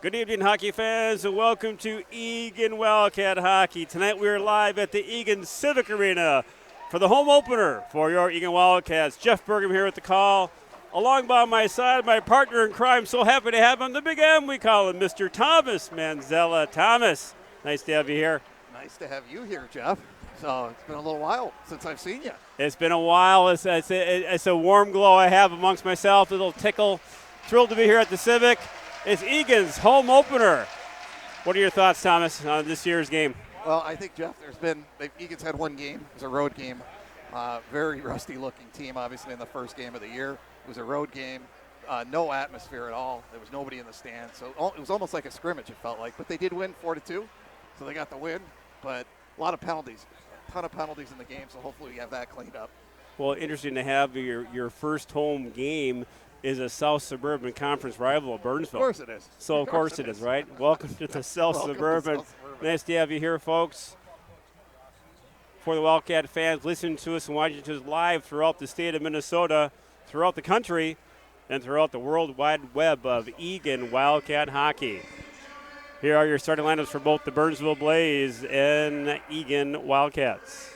Good evening, hockey fans, and welcome to Eagan Wildcat Hockey. Tonight we are live at the Eagan Civic Arena for the home opener for your Eagan Wildcats. Jeff Bergam here at the call. Along by my side, my partner in crime. So happy to have him, the Big M, we call him, Mr. Thomas Manzella. Thomas, nice to have you here. Nice to have you here, Jeff. So it's been a little while since I've seen you. It's been a while. It's a warm glow I have amongst myself, a little tickle. Thrilled to be here at the Civic. It's Eagan's home opener. What are your thoughts, Thomas, on this year's game? Well, I think, Jeff, Egan's had one game. It was a road game. Very rusty-looking team, obviously, in the first game of the year. It was a road game. No atmosphere at all. There was nobody in the stands. So it was almost like a scrimmage, it felt like. But they did win 4-2, so they got the win. But a lot of penalties, a ton of penalties in the game, so hopefully we have that cleaned up. Well, interesting to have your first home game is a South Suburban Conference rival of Burnsville. Of course it is. So of course it is, right? Welcome to the South Suburban. Nice to have you here, folks. For the Wildcat fans listening to us and watching us live throughout the state of Minnesota, throughout the country, and throughout the world wide web of Eagan Wildcat Hockey. Here are your starting lineups for both the Burnsville Blaze and Eagan Wildcats.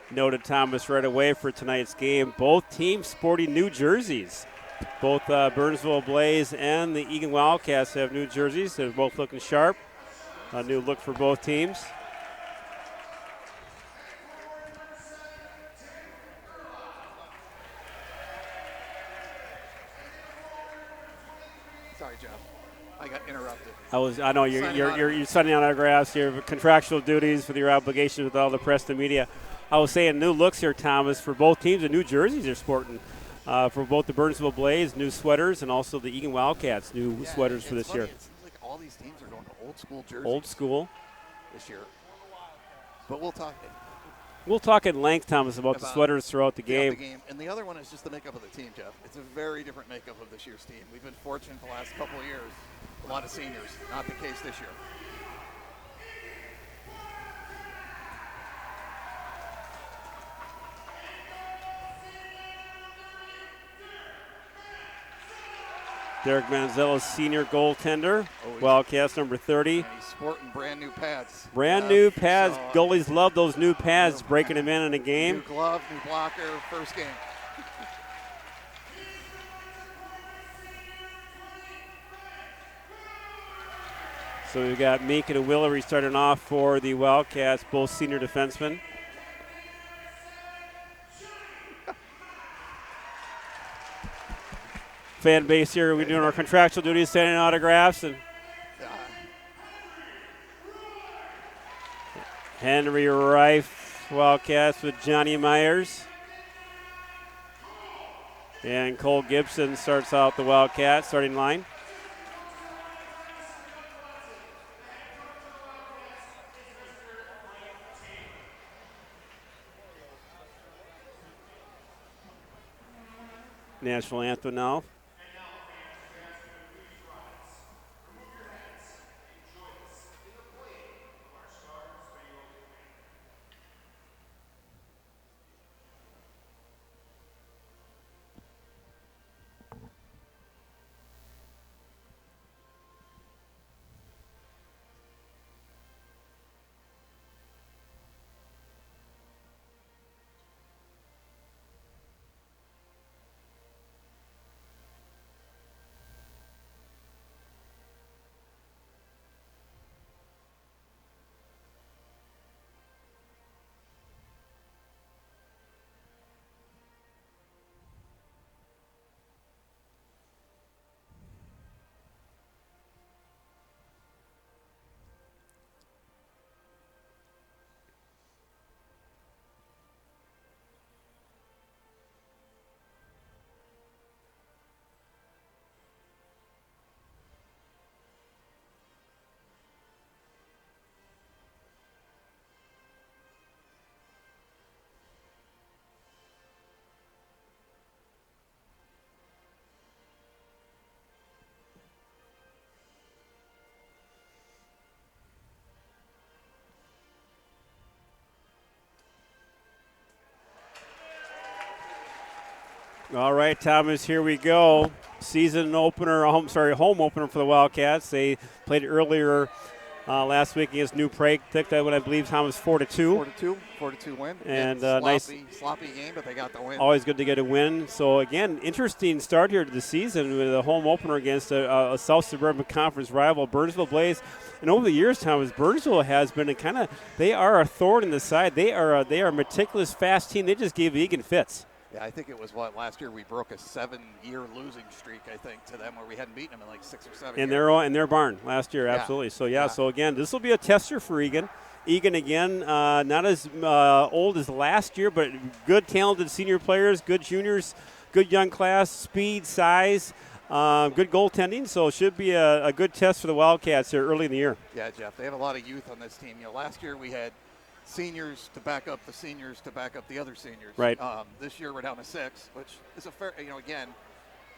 Noted Thomas right away for tonight's game. Both teams sporting new jerseys. Both Burnsville Blaze and the Eagan Wildcats have new jerseys. They're both looking sharp. A new look for both teams. Sorry, Jeff. I got interrupted. I know you're signing autographs. Your contractual duties with your obligations with all the press and media. I was saying new looks here, Thomas, for both teams. The new jerseys they're sporting for both the Burnsville Blaze, new sweaters, and also the Eagan Wildcats, new sweaters for this year. It seems like all these teams are going to old school jerseys. Old school. This year. But we'll talk. We'll talk at length, Thomas, about the sweaters throughout the game. And the other one is just the makeup of the team, Jeff. It's a very different makeup of this year's team. We've been fortunate the last couple of years. A lot of seniors. Not the case this year. Derek Manzella's senior goaltender, Wildcats number 30. And he's sporting brand new pads. Brand new pads. So, goalies love those new pads, breaking them in a game. New glove, new blocker, first game. So we've got Meek and Willery starting off for the Wildcats, both senior defensemen. Fan base here, we're doing our contractual duties, sending autographs, and Henry Reif, Wildcats with Johnny Myers. And Cole Gibson starts out the Wildcats starting line. National anthem now. All right, Thomas, here we go. Home opener for the Wildcats. They played earlier last week against New Prague. Took that one, I believe, Thomas, 4-2. 4-2 win. And sloppy game, but they got the win. Always good to get a win. So, again, interesting start here to the season with a home opener against a South Suburban Conference rival, Burnsville Blaze. And over the years, Thomas, Burnsville has been they are a thorn in the side. They are a meticulous, fast team. They just gave Eagan fits. Yeah, I think it was last year we broke a 7-year losing streak, I think, to them where we hadn't beaten them in like 6 or 7 years. In their barn last year, absolutely. So, so again, this will be a tester for Eagan. Eagan, again, not as old as last year, but good, talented senior players, good juniors, good young class, speed, size, good goaltending. So it should be a good test for the Wildcats here early in the year. Yeah, Jeff, they have a lot of youth on this team. Last year we had seniors to back up the seniors to back up the other seniors. Right. This year we're down to 6, which is a fair, again,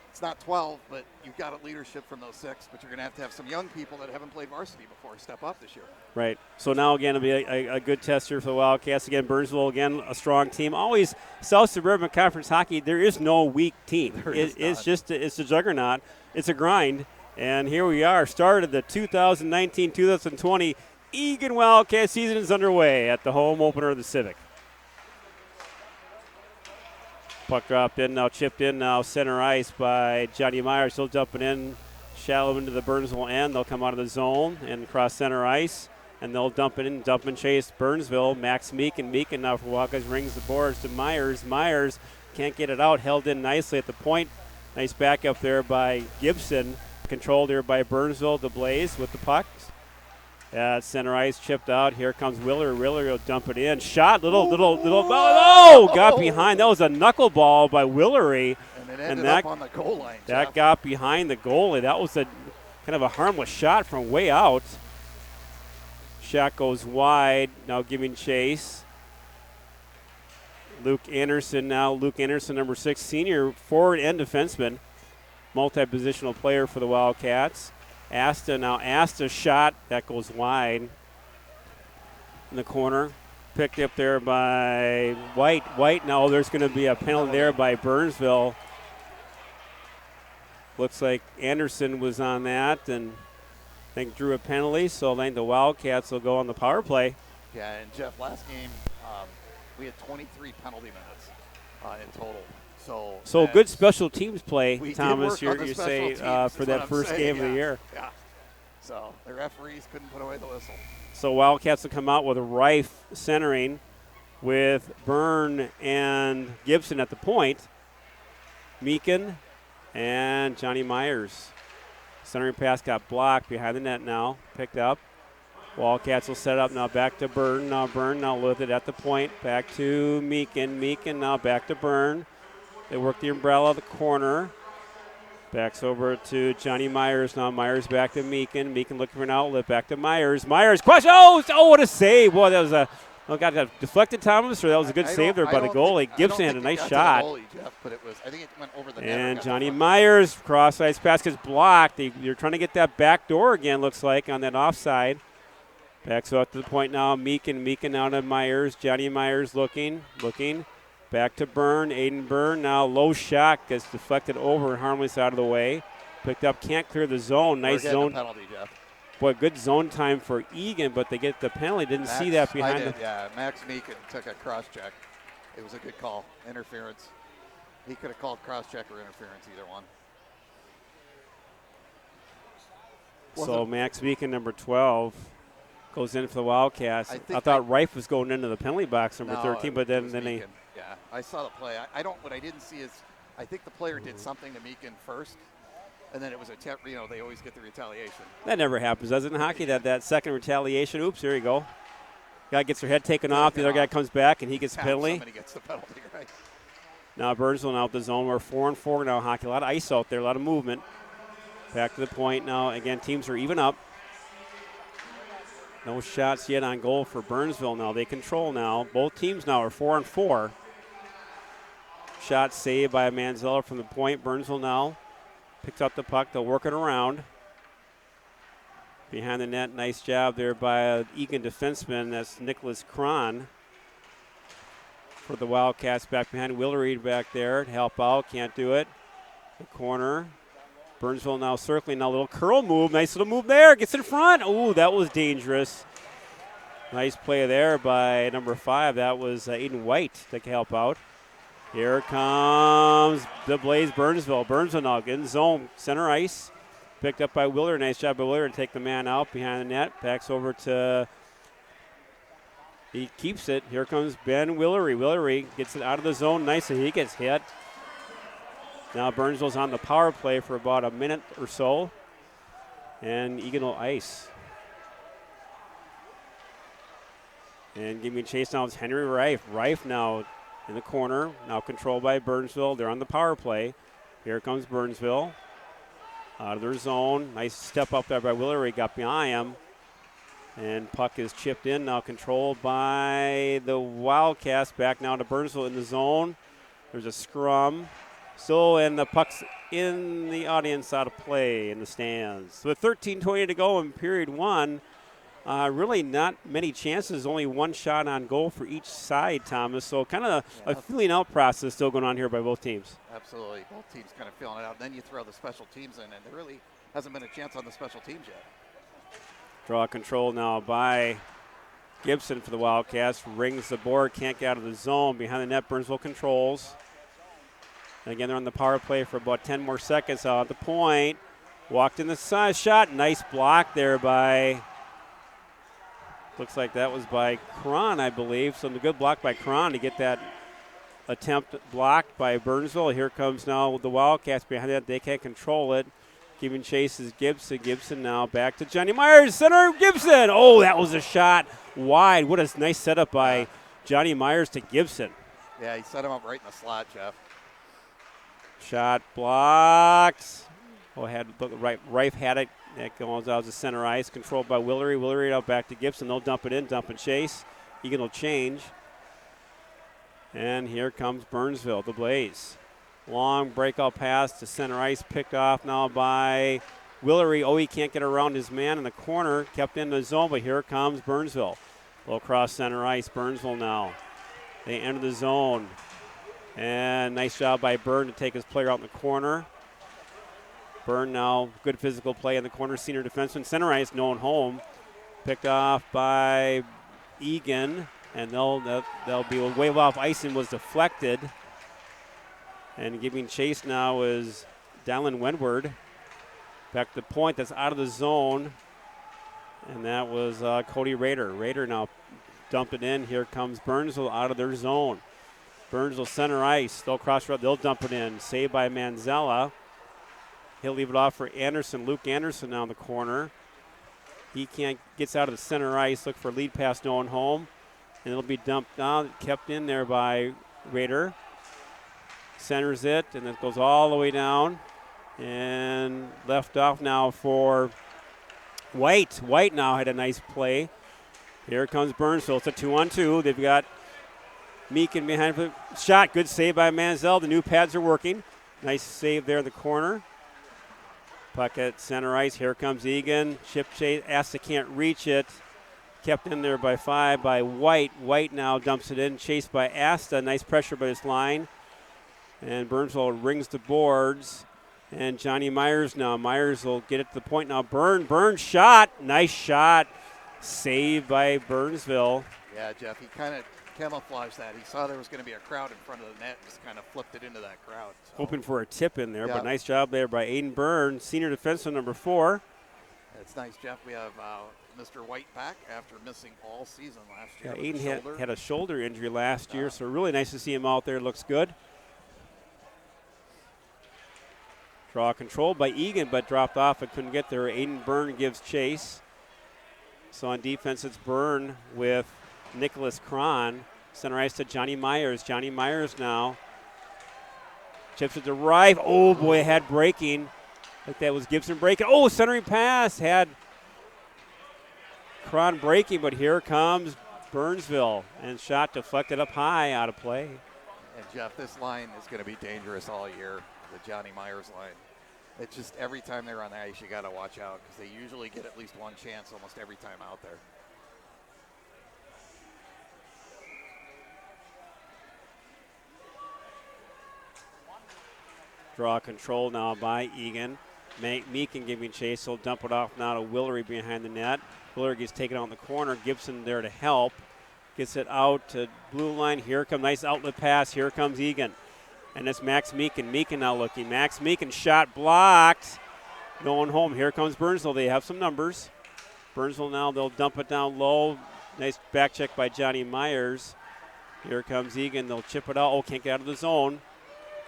it's not 12, but you've got a leadership from those 6, but you're going to have some young people that haven't played varsity before step up this year. Right. So now, again, it'll be a good test here for the Wildcats. Again, Burnsville, again, a strong team. Always South Suburban Conference hockey, there is no weak team. It's a juggernaut. It's a grind. And here we are, start of the 2019-2020 Eagan Wildcat season is underway at the home opener of the Civic. Puck dropped in, now chipped in, now center ice by Johnny Myers. Still dumping in, shallow into the Burnsville end. They'll come out of the zone and cross center ice, and they'll dump and chase Burnsville. Max Meakin now for Wildcats rings the boards to Myers. Myers can't get it out, held in nicely at the point. Nice backup there by Gibson. Controlled here by Burnsville, the Blaze with the puck. Center ice chipped out. Here comes Willer. Willer will dump it in. Shot, little. Got behind. That was a knuckleball by Willery. And it ended up on the goal line. That got behind the goalie. That was a kind of a harmless shot from way out. Shot goes wide. Now giving chase. Luke Anderson, number 6, senior forward and defenseman. Multi-positional player for the Wildcats. Asta shot. That goes wide in the corner. Picked up there by White. Now there's going to be a penalty there by Burnsville. Looks like Anderson was on that and I think drew a penalty. So I think the Wildcats will go on the power play. Yeah, and Jeff, last game we had 23 penalty minutes in total. So good special teams play, Thomas, you say, for that first game of the year. Yeah. So the referees couldn't put away the whistle. So Wildcats will come out with Rife centering with Byrne and Gibson at the point. Meakin and Johnny Myers. Centering pass got blocked behind the net now. Picked up. Wildcats will set up now back to Byrne. Byrne with it at the point. Back to Meakin. Meakin now back to Byrne. They work the umbrella of the corner. Backs over to Johnny Myers. Now Myers back to Meakin. Meakin looking for an outlet. Back to Myers. Myers, question. Oh, what a save. Boy, that was got that deflected, Thomas, or that was a good save there by the goalie. Gibson had a nice shot. Goalie, Jeff, but I think it went over the net. And Johnny Myers, cross-ice pass gets blocked. You're trying to get that back door again, looks like, on that offside. Backs up to the point now. Meakin out of Myers. Johnny Myers looking. Back to Byrne. Aiden Byrne now low shot gets deflected over and harmless out of the way. Picked up, can't clear the zone. Nice zone. Penalty, Jeff. Boy, good zone time for Eagan, but they get the penalty. Didn't see that behind Yeah, Max Meakin took a cross check. It was a good call. Interference. He could have called cross check or interference, either one. So Max Meakin, number 12. Goes in for the Wildcats. I thought Rife was going into the penalty box, number 13, but then they. Yeah, I saw the play. What I didn't see is, I think the player did something to Meakin first, and then it was they always get the retaliation. That never happens, does it, in hockey? That second retaliation. Oops, there you go. Guy gets their head taken off. The other guy comes back, and he gets the penalty. Somebody gets the penalty, right? Now Burnsville out the zone. We're 4-4 now. Hockey, a lot of ice out there, a lot of movement. Back to the point now. Again, teams are even up. No shots yet on goal for Burnsville now. They control now. Both teams now are 4-4. Shot saved by Manzella from the point. Burnsville now picks up the puck. They'll work it around. Behind the net, nice job there by Eagan defenseman. That's Nicholas Cron. for the Wildcats back behind. Willery back there to help out. Can't do it. The corner. Burnsville now circling. Now a little curl move. Nice little move there. Gets in front. Ooh, that was dangerous. Nice play there by number 5. That was Aiden White to help out. Here comes the Blaze Burnsville. Burnsville now in zone. Center ice. Picked up by Willer. Nice job by Willer to take the man out behind the net. Backs over to... He keeps it. Here comes Ben Willery. Willery gets it out of the zone nicely. He gets hit. Now Burnsville's on the power play for about a minute or so. And Eagan will ice. And giving chase now is Henry Reif. Reif now in the corner. Now controlled by Burnsville. They're on the power play. Here comes Burnsville. Out of their zone. Nice step up there by Willery. Got behind him. And puck is chipped in, now controlled by the Wildcats. Back now to Burnsville in the zone. There's a scrum. Still, and the puck's in the audience out of play in the stands. With 13:20 to go in period 1, really not many chances. Only one shot on goal for each side, Thomas. So kind of a feeling out process still going on here by both teams. Absolutely. Both teams kind of feeling it out. And then you throw the special teams in, and there really hasn't been a chance on the special teams yet. Draw control now by Gibson for the Wildcats. Rings the board, can't get out of the zone. Behind the net, Burnsville controls. And again, they're on the power play for about 10 more seconds. Out at the point. Walked in the side shot. Nice block there by, looks like that was by Cron, I believe. So a good block by Cron to get that attempt blocked by Burnsville. Here comes now the Wildcats behind that. They can't control it. Giving chase is Gibson. Gibson now back to Johnny Myers. Center, Gibson. Oh, that was a shot wide. What a nice setup by Johnny Myers to Gibson. Yeah, he set him up right in the slot, Jeff. Shot blocked. Oh, Reif had it. That goes out to center ice. Controlled by Willery. Willery out back to Gibson. They'll dump it in, dump and chase. Eagan will change. And here comes Burnsville, the Blaze. Long breakout pass to center ice, picked off now by Willery. Oh, he can't get around his man in the corner. Kept in the zone, but here comes Burnsville. Low cross center ice, Burnsville now. They enter the zone. And nice job by Byrne to take his player out in the corner. Byrne now, good physical play in the corner. Senior defenseman, center ice, no one home. Picked off by Eagan. And they'll be a wave off ice and was deflected. And giving chase now is Dallin Wentworth. Back to the point, that's out of the zone. And that was Cody Rader. Rader now dumped it in. Here comes Burnsville out of their zone. Burnsville center ice. They'll cross road. They'll dump it in. Saved by Manzella. He'll leave it off for Anderson. Luke Anderson now in the corner. He gets out of the center ice. Look for a lead pass, no one home. And it'll be dumped down, kept in there by Rader. Centers it, and it goes all the way down. And left off now for White. White now had a nice play. Here comes Burnsville. It's a 2-on-2. They've got Meekin behind the shot. Good save by Manziel. The new pads are working. Nice save there in the corner. Puck at center ice. Here comes Eagan. Chip chase. Asta can't reach it. Kept in there by 5 by White. White now dumps it in. Chased by Asta. Nice pressure by this line. And Burnsville rings the boards. And Johnny Myers now. Myers will get it to the point now. Burn shot. Nice shot. Saved by Burnsville. Yeah, Jeff, he kind of camouflaged that. He saw there was going to be a crowd in front of the net. Just kind of flipped it into that crowd. So. Hoping for a tip in there, but nice job there by Aiden Byrne, senior defenseman number 4. It's nice, Jeff. We have Mr. White back after missing all season last year. Yeah, Aiden had a shoulder injury last year, so really nice to see him out there. Looks good. Draw controlled by Eagan, but dropped off and couldn't get there. Aiden Byrne gives chase. So on defense, it's Byrne with Nicholas Cron. Center ice to Johnny Myers. Johnny Myers now chips it to Reif. Oh, boy, had breaking. I think that was Gibson breaking. Oh, centering pass had Cron breaking, but here comes Burnsville. And shot deflected up high, out of play. And, Jeff, this line is going to be dangerous all year, the Johnny Myers line. It's just every time they're on the ice, you got to watch out because they usually get at least one chance almost every time out there. Draw control now by Eagan. Meakin giving chase. He'll dump it off now to Willery behind the net. Willery gets taken out in the corner. Gibson there to help. Gets it out to blue line. Here comes nice outlet pass. Here comes Eagan. And it's Max Meakin. Meakin now looking. Max Meakin shot blocked. No one home. Here comes Burnsville. They have some numbers. Burnsville now, they'll dump it down low. Nice back check by Johnny Myers. Here comes Eagan. They'll chip it out. Oh, can't get out of the zone.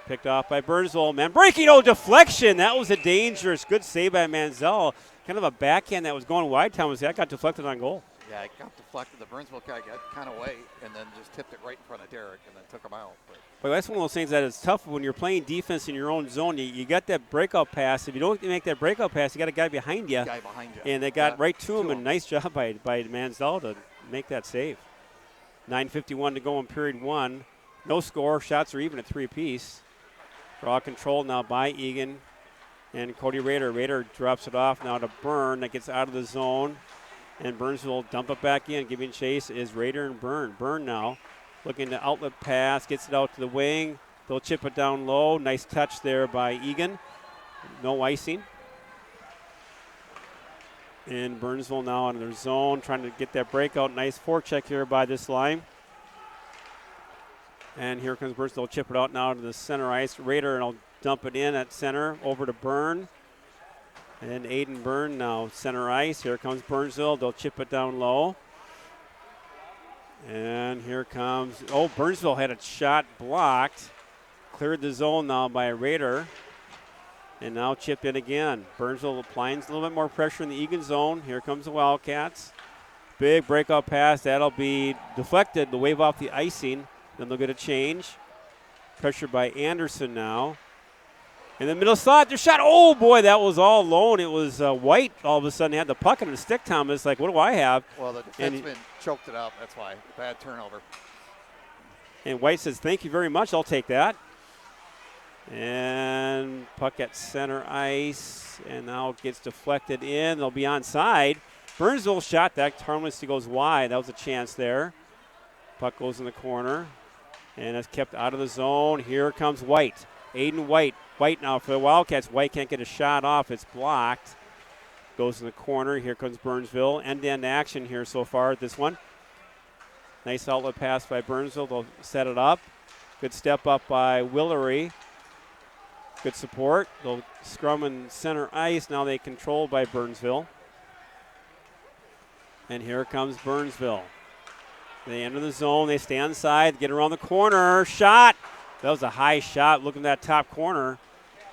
Picked off by Burnsville. Man, breaking, deflection. That was a dangerous, good save by Manziel. Kind of a backhand that was going wide. Thomas, that got deflected on goal. Yeah, it got deflected. The Burnsville guy got kind of away and then just tipped it right in front of Derek and then took him out. But that's one of those things that is tough when you're playing defense in your own zone. You got that breakout pass. If you don't make that breakout pass, you got a guy behind you. And they got right to him. And nice job by Manziel to make that save. 9:51 to go in period one. No score. Shots are even at 3 apiece. Draw control now by Eagan and Cody Rader. Rader drops it off now to Byrne. That gets out of the zone. And Burnsville will dump it back in. Giving chase is Rader and Byrne. Byrne now looking to outlet pass. Gets it out to the wing. They'll chip it down low. Nice touch there by Eagan. No icing. And Burnsville now in their zone trying to get that breakout. Nice forecheck here by this line. And here comes Burnsville. Chip it out now to the center ice. Rader and I'll dump it in at center over to Byrne. And Aiden Byrne now center ice. Here comes Burnsville. They'll chip it down low. And here comes, Burnsville had a shot blocked. Cleared the zone now by Rader. And now chipped in again. Burnsville applying a little bit more pressure in the Eagan zone. Here comes the Wildcats. Big breakout pass. That'll be deflected. The wave off the icing. Then they'll get a change. Pressure by Anderson now. In the middle slot, their shot. Oh, boy, that was all alone. It was White all of a sudden had the puck in the stick, Thomas. Like, what do I have? Well, the defenseman choked it up. That's why. Bad turnover. And White says, thank you very much. I'll take that. And puck at center ice. And now it gets deflected in. They'll be onside. Burnsville shot that. Harmlessly goes wide. That was a chance there. Puck goes in the corner. And it's kept out of the zone. Here comes White. Aiden White. White now for the Wildcats. White can't get a shot off. It's blocked. Goes in the corner. Here comes Burnsville. End-to-end action here so far at this one. Nice outlet pass by Burnsville. They'll set it up. Good step up by Willery. Good support. They'll scrum in center ice. Now they controlled by Burnsville. And here comes Burnsville. They enter the zone. They stay inside. Get around the corner. Shot. That was a high shot. Look at that top corner.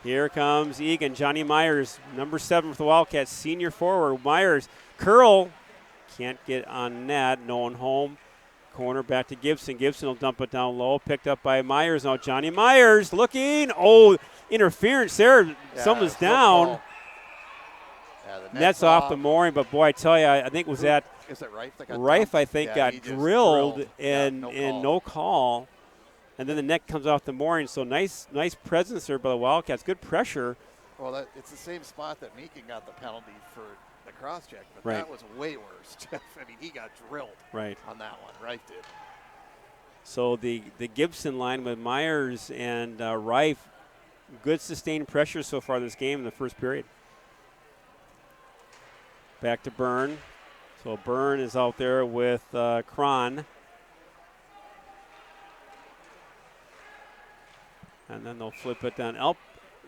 Here comes Eagan. Johnny Myers, number 7 for the Wildcats, senior forward. Myers, curl. Can't get on net. No one home. Corner back to Gibson. Gibson will dump it down low. Picked up by Myers. Now Johnny Myers looking. Oh, interference there. Yeah, someone's down. Yeah, net's off the mooring, but boy, I tell you, I think it was that Is it Reif that Reif, I think, got drilled and no no call. And then the net comes off the mooring. So nice presence there by the Wildcats. Good pressure. Well, it's the same spot that Meakin got the penalty for the cross-check, but right. That was way worse, Jeff. I mean, he got drilled on that one. Reif did. So the Gibson line with Myers and Reif, good sustained pressure so far this game in the first period. Back to Byrne. So Byrne is out there with Cron. And then they'll flip it down up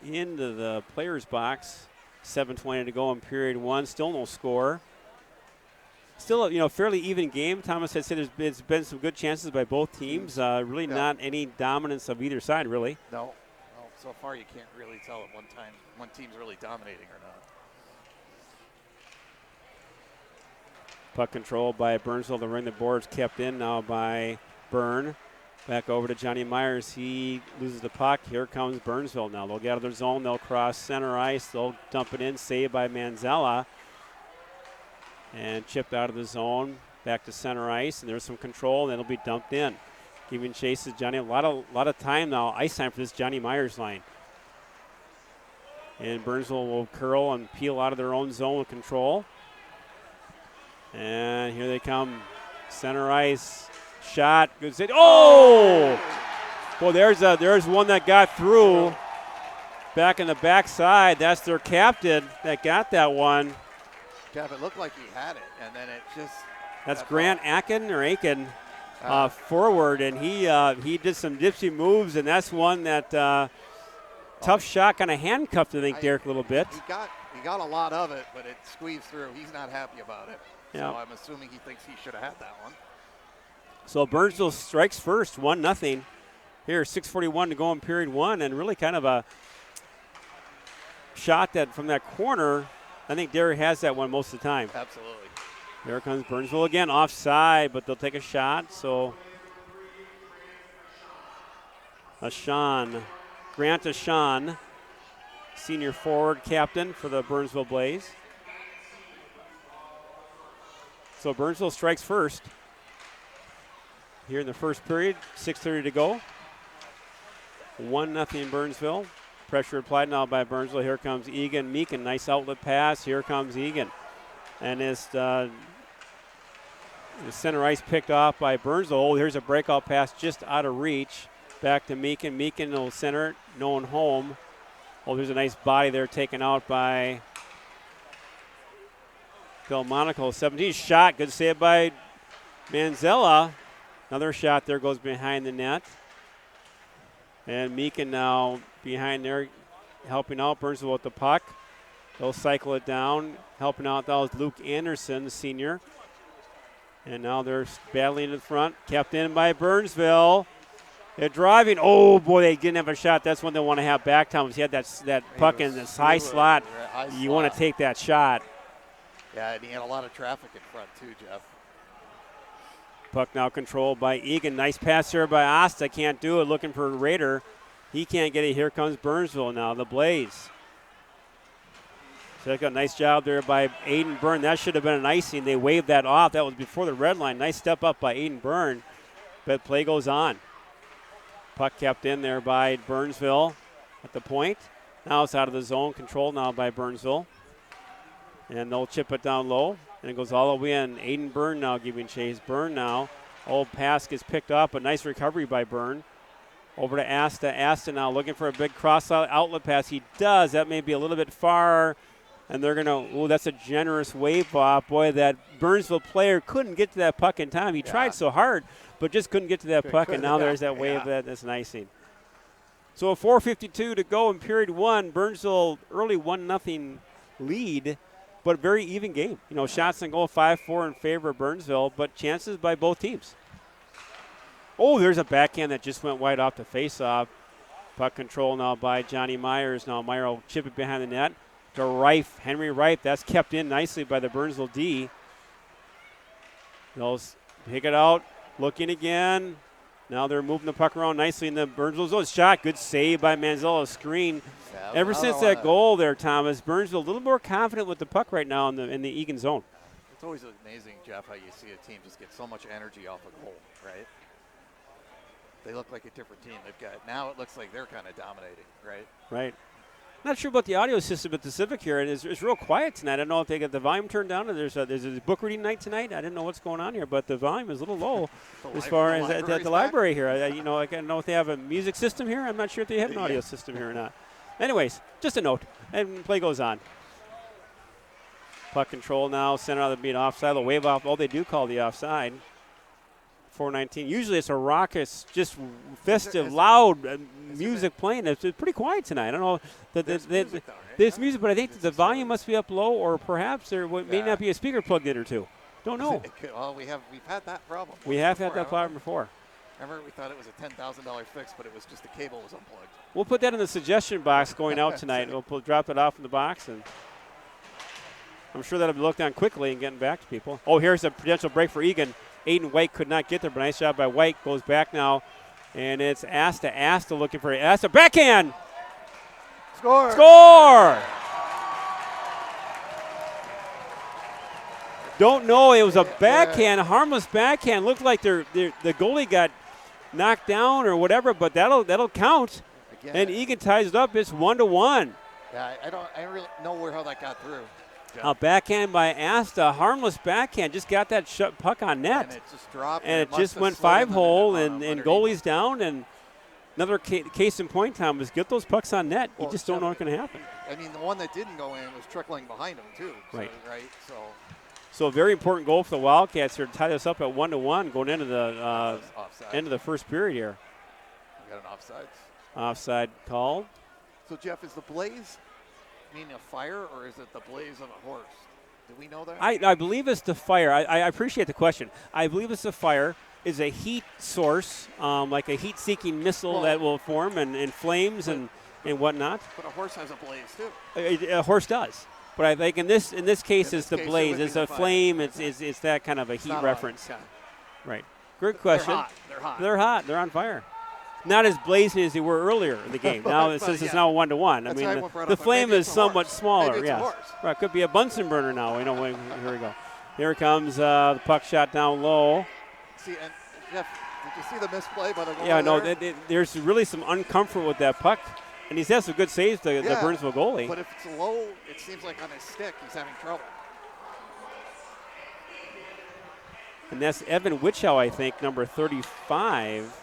into the player's box. 7:20 to go in period one. Still no score. Still a fairly even game. Thomas had said there's been some good chances by both teams. Really not any dominance of either side, really. No. So far you can't really tell at one team's really dominating or not. Puck control by Burnsville. The ring the boards kept in now by Byrne. Back over to Johnny Myers. He loses the puck. Here comes Burnsville now. They'll get out of their zone. They'll cross center ice. They'll dump it in. Saved by Manzella. And chipped out of the zone. Back to center ice. And there's some control. And it'll be dumped in. Giving chase to Johnny. A lot of time now. Ice time for this Johnny Myers line. And Burnsville will curl and peel out of their own zone with control. And here they come. Center ice. Shot. Good save. Oh! Well, there's one that got through. back in the backside. That's their captain that got that one. Jeff, it looked like he had it, and then it just. That's Grant Aiken forward, and he did some dipsy moves, and that's one that tough shot kind of handcuffed, I think, Derek, a little bit. He got a lot of it, but it squeezed through. He's not happy about it. Yeah. So I'm assuming he thinks he should have had that one. So Burnsville strikes first, 1-0. Here, 6:41 to go in period one, and really kind of a shot that from that corner. I think Derek has that one most of the time. Absolutely. Here comes Burnsville again, offside, but they'll take a shot. So Grant Ashan, senior forward captain for the Burnsville Blaze. So Burnsville strikes first here in the first period, 6:30 to go. 1-0 Burnsville. Pressure applied now by Burnsville. Here comes Eagan. Meekin, nice outlet pass. Here comes Eagan. And it's the center ice picked off by Burnsville. Oh, here's a breakout pass just out of reach. Back to Meekin. Meekin will center it. No one home. Oh, there's a nice body there taken out by Delmonico. 17 shot. Good save by Manzella. Another shot there goes behind the net. And Meekin now behind there helping out Burnsville with the puck. They'll cycle it down. Helping out, that was Luke Anderson, the senior. And now they're battling in front. Kept in by Burnsville. They're driving. Oh, boy, they didn't have a shot. That's one they want to have back time. He had that puck in this high slot. You want to take that shot. Yeah, and he had a lot of traffic in front too, Jeff. Puck now controlled by Eagan. Nice pass here by Asta. Can't do it. Looking for Rader. He can't get it. Here comes Burnsville now, the Blaze. So they got a nice job there by Aiden Byrne. That should have been an icing. They waved that off. That was before the red line. Nice step up by Aiden Byrne. But play goes on. Puck kept in there by Burnsville at the point. Now it's out of the zone. Controlled now by Burnsville. And they'll chip it down low. And it goes all the way in. Aiden Byrne now giving chase. Byrne now. Old pass gets picked up. A nice recovery by Byrne. Over to Asta. Asta now looking for a big cross outlet pass. He does. That may be a little bit far. And they're going to, oh, that's a generous wave off. Boy, that Burnsville player couldn't get to that puck in time. He tried so hard, but just couldn't get to that puck. And now there's that wave that's an icing. So a 4:52 to go in period one. Burnsville early 1-0 lead. But a very even game. You know, shots on goal 5-4 in favor of Burnsville, but chances by both teams. Oh, there's a backhand that just went wide off the faceoff. Puck control now by Johnny Myers. Now Meyer will chip it behind the net to Reif. Henry Reif. That's kept in nicely by the Burnsville D. They'll pick it out. Looking again. Now they're moving the puck around nicely in the Burnsville zone. Shot. Good save by Manzella. Screen. Yeah, ever since that goal there, Thomas, Burnsville a little more confident with the puck right now in the Eagan zone. It's always amazing, Jeff, how you see a team just get so much energy off a goal, right? They look like a different team. Now it looks like they're kind of dominating, right? Right. Not sure about the audio system at the Civic here. It's real quiet tonight. I don't know if they got the volume turned down. Or there's a book reading night tonight. I didn't know what's going on here, but the volume is a little low as far as at the library here. I don't know if they have a music system here. I'm not sure if they have an audio system here or not. Anyways, just a note, and play goes on. Puck control now, center out of the beat offside. They'll wave off. Oh, they do call the offside. 4:19. Usually it's a raucous, just festive, loud music playing. It's pretty quiet tonight. I don't know. There's music, but I think the volume must be up low, or perhaps there may not be a speaker plugged in or two. Don't know. Well, we've had that problem. We have had that problem before. Remember, we thought it was a $10,000 fix, but it was just the cable was unplugged. We'll put that in the suggestion box going out tonight. We'll drop it off in the box, and I'm sure that'll be looked on quickly and getting back to people. Oh, here's a potential break for Eagan. Aiden White could not get there, but nice job by White. Goes back now, and it's Asta. Asta looking for Asta. Backhand! Score! Score! Don't know. It was a backhand, harmless backhand. Looked like the goalie got knocked down or whatever, but that'll count. Again. And Eagan ties it up. It's 1-1. Yeah, I don't really know how that got through. A backhand by Asta, harmless backhand, just got that puck on net. And it just dropped. And it just went 5-hole, and goalie's down, and another case in point, Thomas, get those pucks on net. You just don't know what's going to happen. I mean, the one that didn't go in was trickling behind him, too. Right. So a very important goal for the Wildcats here to tie this up at 1-1 going into the end of the first period here. We got an offside. Offside called. So, Jeff, is the blaze meaning a fire, or is it the blaze of a horse? Do we know that? I believe it's the fire. I appreciate the question. I believe it's the fire. Is a heat source, like a heat-seeking missile that will form and flames and whatnot. But a horse has a blaze, too. A horse does. But I think in this case, it's the blaze. It it's a flame. It's that kind of a heat reference. Right. Great question. They're hot. They're hot. They're on fire. Not as blazing as they were earlier in the game. Now since it's now 1-1. I mean, the flame is somewhat smaller. Yes. Right. Could be a Bunsen burner now. Here we go. Here comes the puck shot down low. See, and Jeff, did you see the misplay by the goalie? Yeah, no, there's really some uncomfort with that puck, and he's had some good saves, the Burnsville goalie. But if it's low, it seems like on his stick he's having trouble. And that's Evan Witchow, I think, number 35.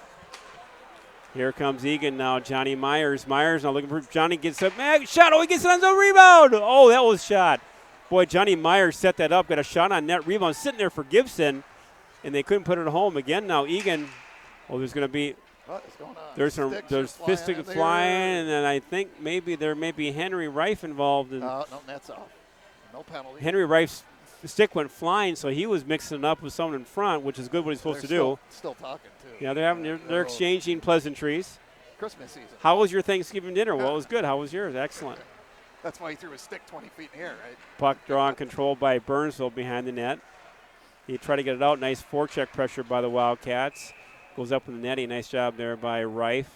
Here comes Eagan now, Johnny Myers. Myers now looking for Johnny, gets up, shot, he gets it on the rebound. Oh, that was shot. Boy, Johnny Myers set that up, got a shot on net rebound, sitting there for Gibson. And they couldn't put it home again. Now Eagan, there's going to be what is going on? There's fisting flying, and then I think there may be Henry Reif involved. No, that's off. No penalty. Henry Reif's stick went flying, so he was mixing it up with someone in front, which is good what he's supposed to do. Still talking too. Yeah, they're exchanging pleasantries. Christmas season. How was your Thanksgiving dinner? Well, it was good. How was yours? Excellent. That's why he threw his stick 20 feet in the air, right? Puck draw and controlled by Burnsville behind the net. He tried to get it out. Nice forecheck pressure by the Wildcats. Goes up in the netting. Nice job there by Reif,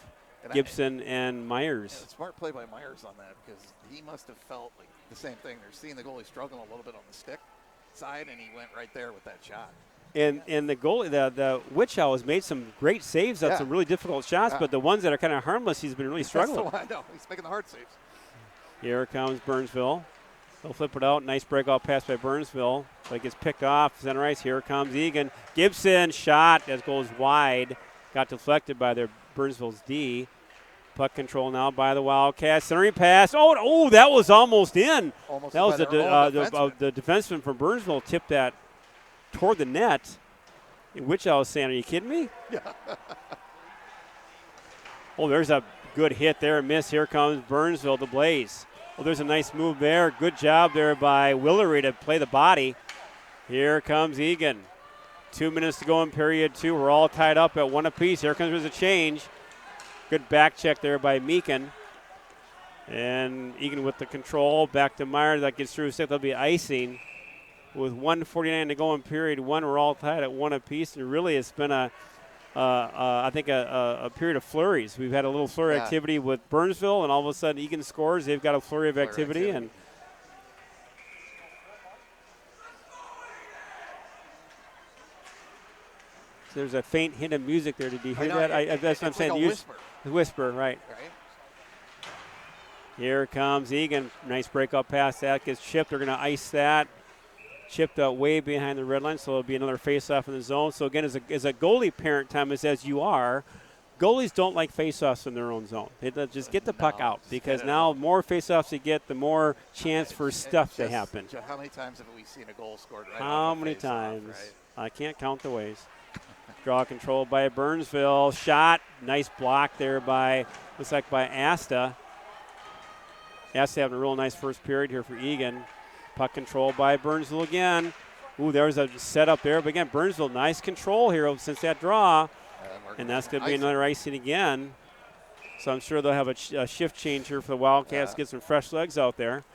Gibson, and Myers. Yeah, smart play by Myers on that because he must have felt like the same thing. They're seeing the goalie struggling a little bit on the stick side, and he went right there with that shot. And the goalie, the Witchow has made some great saves on some really difficult shots, but the ones that are kind of harmless, he's been really struggling. That's the one I know. He's making the hard saves. Here comes Burnsville. They'll flip it out. Nice breakout pass by Burnsville. But it gets picked off. Center ice. Here comes Eagan. Gibson shot that goes wide. Got deflected by their Burnsville's D. Puck control now by the Wildcats. Centering pass. Oh, that was almost in. That was the defenseman from Burnsville tipped that toward the net. Which I was saying, are you kidding me? Yeah. There's a good hit there. A miss. Here comes Burnsville, the Blaze. There's a nice move there. Good job there by Willery to play the body. Here comes Eagan. 2 minutes to go in period 2. We're all tied up at 1 apiece. Here comes a change. Good back check there by Meekin. And Eagan with the control. Back to Myers. That gets through. There'll be icing. With 1:49 to go in period 1, we're all tied at 1 apiece. And really, it's been I think a period of flurries. We've had a little flurry activity with Burnsville, and all of a sudden Eagan scores. They've got a flurry of activity. And so there's a faint hint of music there. Did you hear that? That's what I'm saying. Like a whisper, right. Here comes Eagan. Nice breakout pass. That gets chipped. They're going to ice that. Chipped out way behind the red line, so it'll be another face-off in the zone. So, again, as a goalie parent, Thomas, as you are, goalies don't like face-offs in their own zone. They just get the puck out because now more face-offs they get, the more chance for stuff to happen. How many times have we seen a goal scored right How many times? Right? I can't count the ways. Draw control by Burnsville. Shot. Nice block there looks like by Asta. Asta having a real nice first period here for Eagan. Puck control by Burnsville again. There's a setup there. But again, Burnsville, nice control here since that draw. And that's going to be another icing again. So I'm sure they'll have a shift change here for the Wildcats, get some fresh legs out there.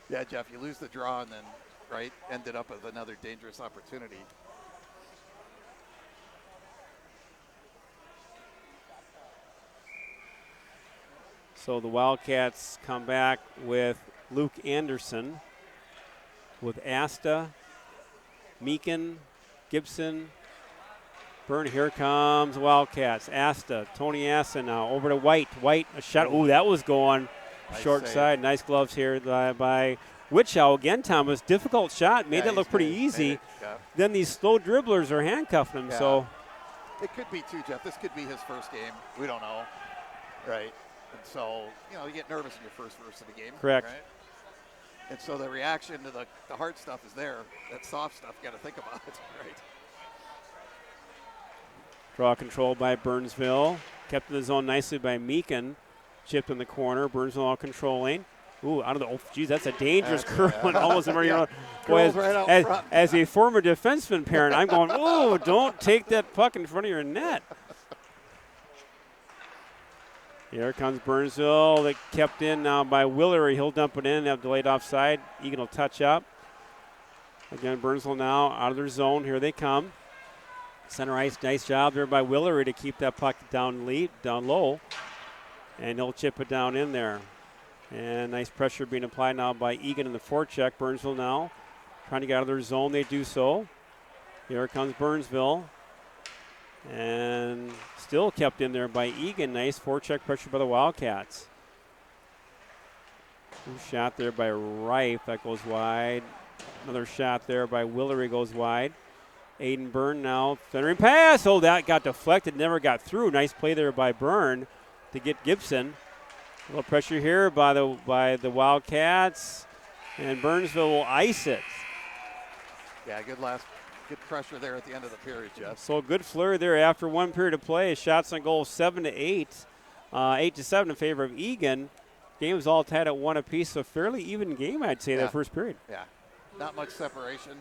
Yeah, Jeff, you lose the draw and then, ended up with another dangerous opportunity. So the Wildcats come back with Luke Anderson, with Asta, Meekin, Gibson, Here comes the Wildcats. Asta, Tony Asta now over to White. White, a shot. That was going short side. Nice gloves here by Witchow. Again, Thomas, difficult shot. Made that look pretty easy. Then these slow dribblers are handcuffing him. So It could be too, Jeff. This could be his first game. We don't know, right? And so, you get nervous in your first verse of the game. Correct. Right? And so the reaction to the hard stuff is there. That soft stuff, you got to think about it, right? Draw control by Burnsville. Kept in the zone nicely by Meakin. Chipped in the corner. Burnsville all controlling. Ooh, out of the, geez, that's a dangerous curl. And almost, Yeah. boy, Right out front. as a former defenseman parent, I'm going, ooh, don't take that puck in front of your net. Here comes Burnsville. They kept in now by Willery. He'll dump it in. Have delayed offside. Eagan will touch up. Again, Burnsville now out of their zone. Here they come. Center ice, nice job there by Willery to keep that puck down low. And he'll chip it down in there. And nice pressure being applied now by Eagan in the forecheck. Burnsville now trying to get out of their zone. They do so. Here comes Burnsville. And still kept in there by Eagan. Nice forecheck pressure by the Wildcats. Good shot there by Reif. That goes wide. Another shot there by Willery goes wide. Aiden Byrne now centering pass. Oh, that got deflected. Never got through. Nice play there by Byrne to get Gibson. A little pressure here by the Wildcats. And Burnsville will ice it. Yeah, good pressure there at the end of the period, Jeff. So good flurry there after one period of play. Shots on goal 7-8. 8-7 in favor of Eagan. Game was all tied at 1 apiece, so fairly even game, I'd say, that first period. Yeah, not much separation.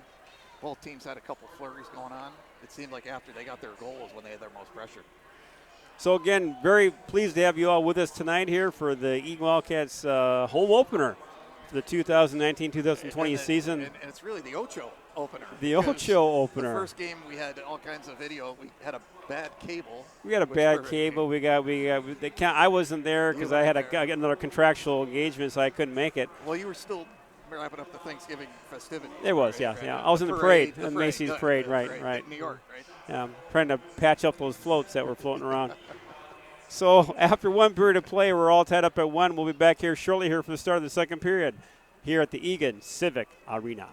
Both teams had a couple flurries going on. It seemed like after they got their goal was when they had their most pressure. So again, very pleased to have you all with us tonight here for the Eagan Wildcats home opener for the 2019-2020 season. And it's really the Ocho opener. The Ocho opener. The first game we had all kinds of video. We had a bad cable. We had a bad cable. I wasn't there because I got another contractual engagement, so I couldn't make it. Well, you were still wrapping up the Thanksgiving festivities. It was, right? yeah. I was in the parade, the parade, Macy's parade, right. In New York, right? Yeah, I'm trying to patch up those floats that were floating around. So after one period of play, we're all tied up at 1. We'll be back here shortly here for the start of the second period here at the Eagan Civic Arena.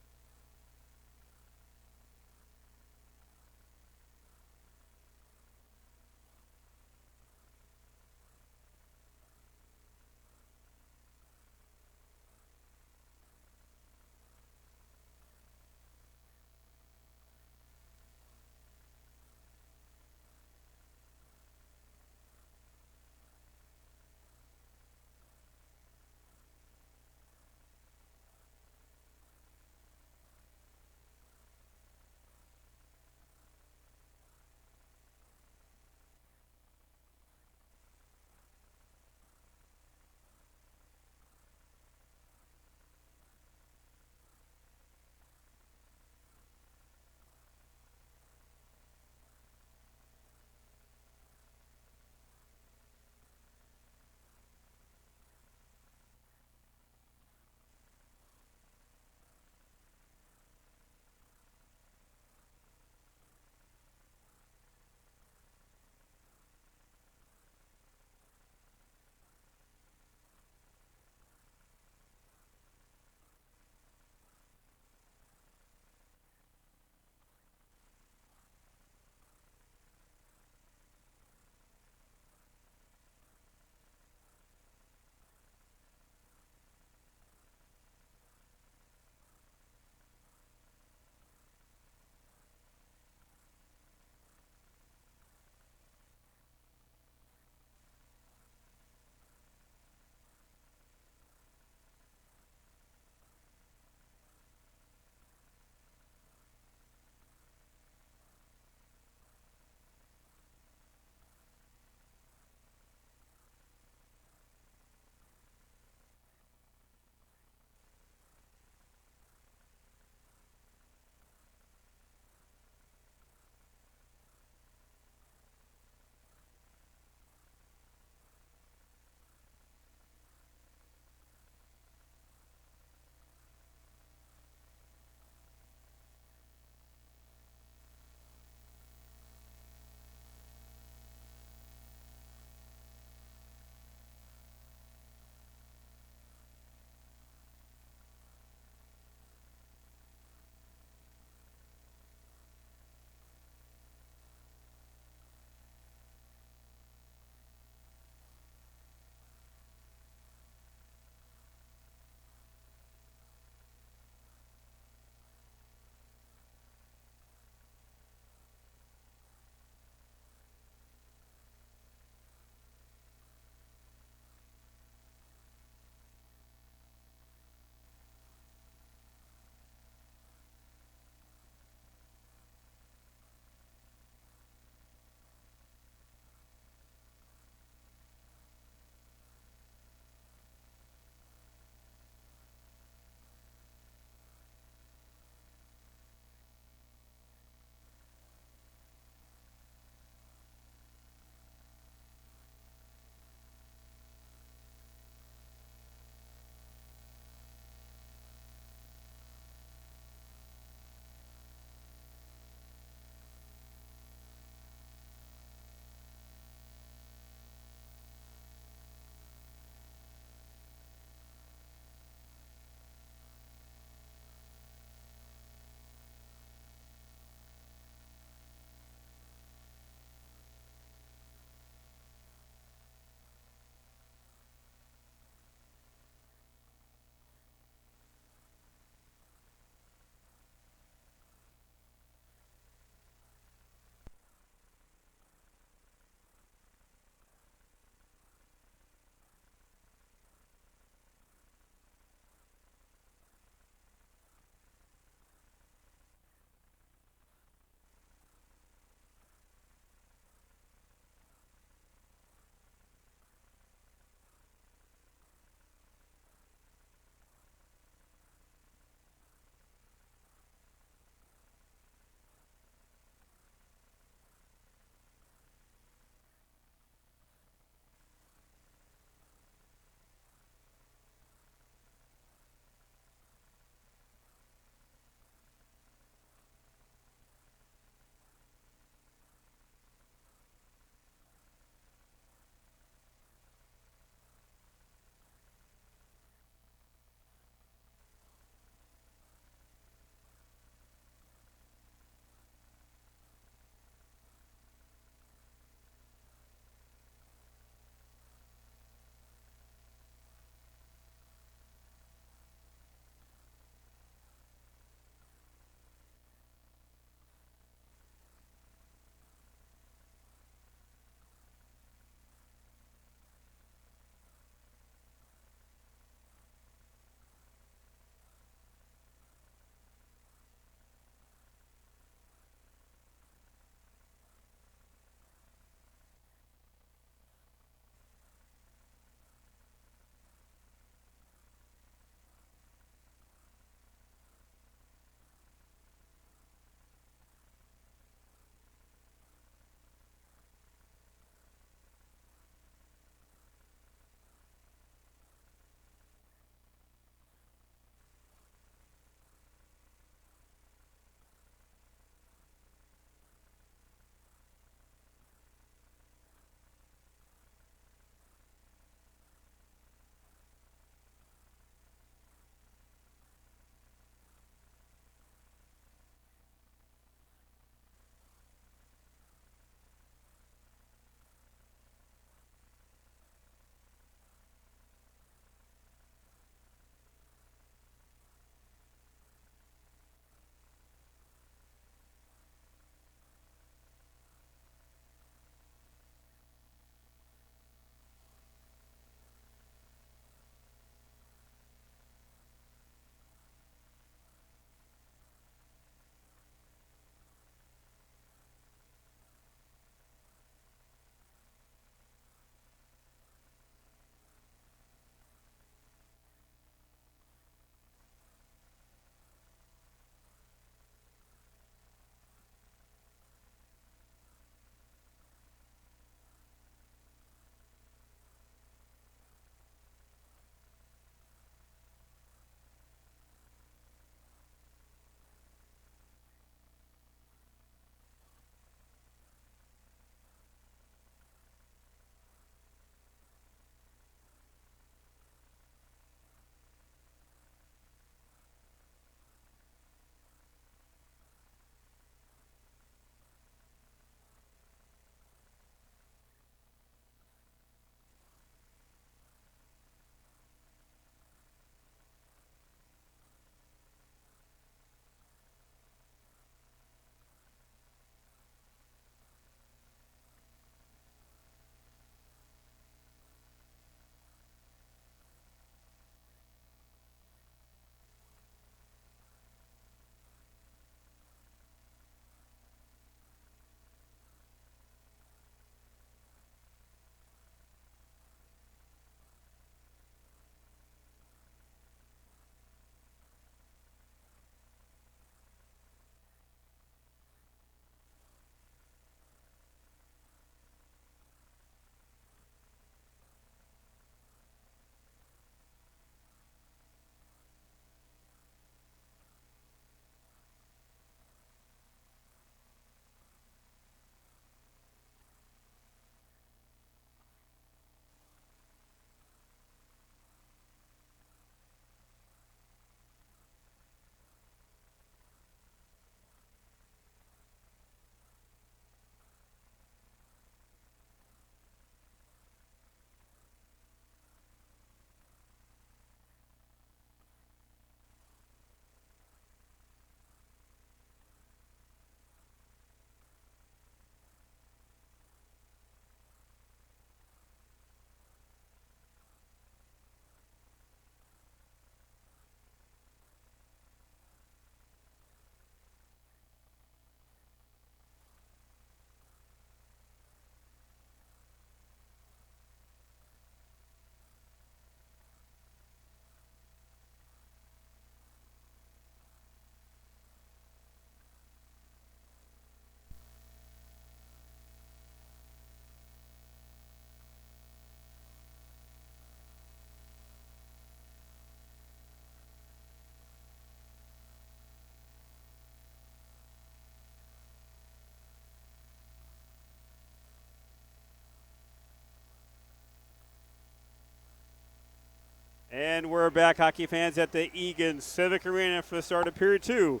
And we're back, hockey fans, at the Eagan Civic Arena for the start of period 2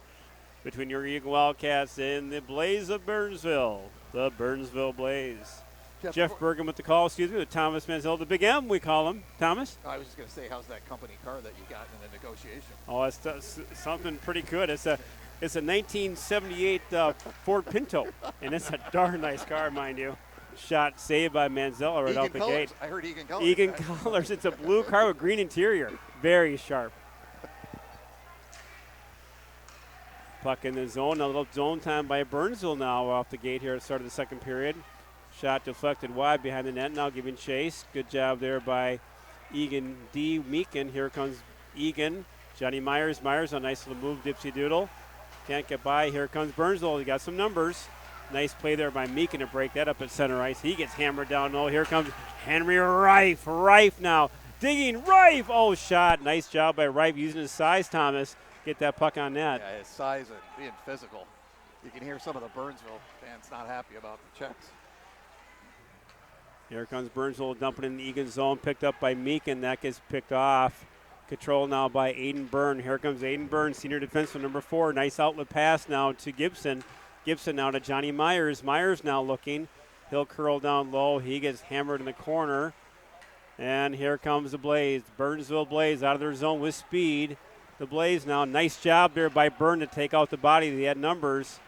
between your Eagan Wildcats and the Blaze of Burnsville, the Burnsville Blaze. Jeff Bergen with the call, with Thomas Manziel, the Big M, we call him. Thomas? I was just going to say, how's that company car that you got in the negotiation? Oh, it's something pretty good. It's a 1978 Ford Pinto, and it's a darn nice car, mind you. Shot saved by Manzella right out the gate. I heard Eagan colors. Eagan colors. It's a blue car with green interior. Very sharp. Puck in the zone. A little zone time by Burnsville now off the gate here at the start of the second period. Shot deflected wide behind the net. Now giving chase. Good job there by Eagan D. Meakin. Here comes Eagan. Johnny Myers. Myers on a nice little move. Dipsy Doodle. Can't get by. Here comes Burnsville. He got some numbers. Nice play there by Meakin to break that up at center ice. He gets hammered down low. Here comes Henry Reif. Reif now digging. Reif. Oh, shot. Nice job by Reif using his size, Thomas. Get that puck on net. Yeah, his size and being physical. You can hear some of the Burnsville fans not happy about the checks. Here comes Burnsville dumping in the Eagan zone. Picked up by Meakin. That gets picked off. Controlled now by Aiden Byrne. Here comes Aiden Byrne, senior defenseman number 4. Nice outlet pass now to Gibson. Gibson now to Johnny Myers. Myers now looking. He'll curl down low. He gets hammered in the corner. And here comes the Blaze. Burnsville Blaze out of their zone with speed. The Blaze now. Nice job there by Byrne to take out the body. He had numbers.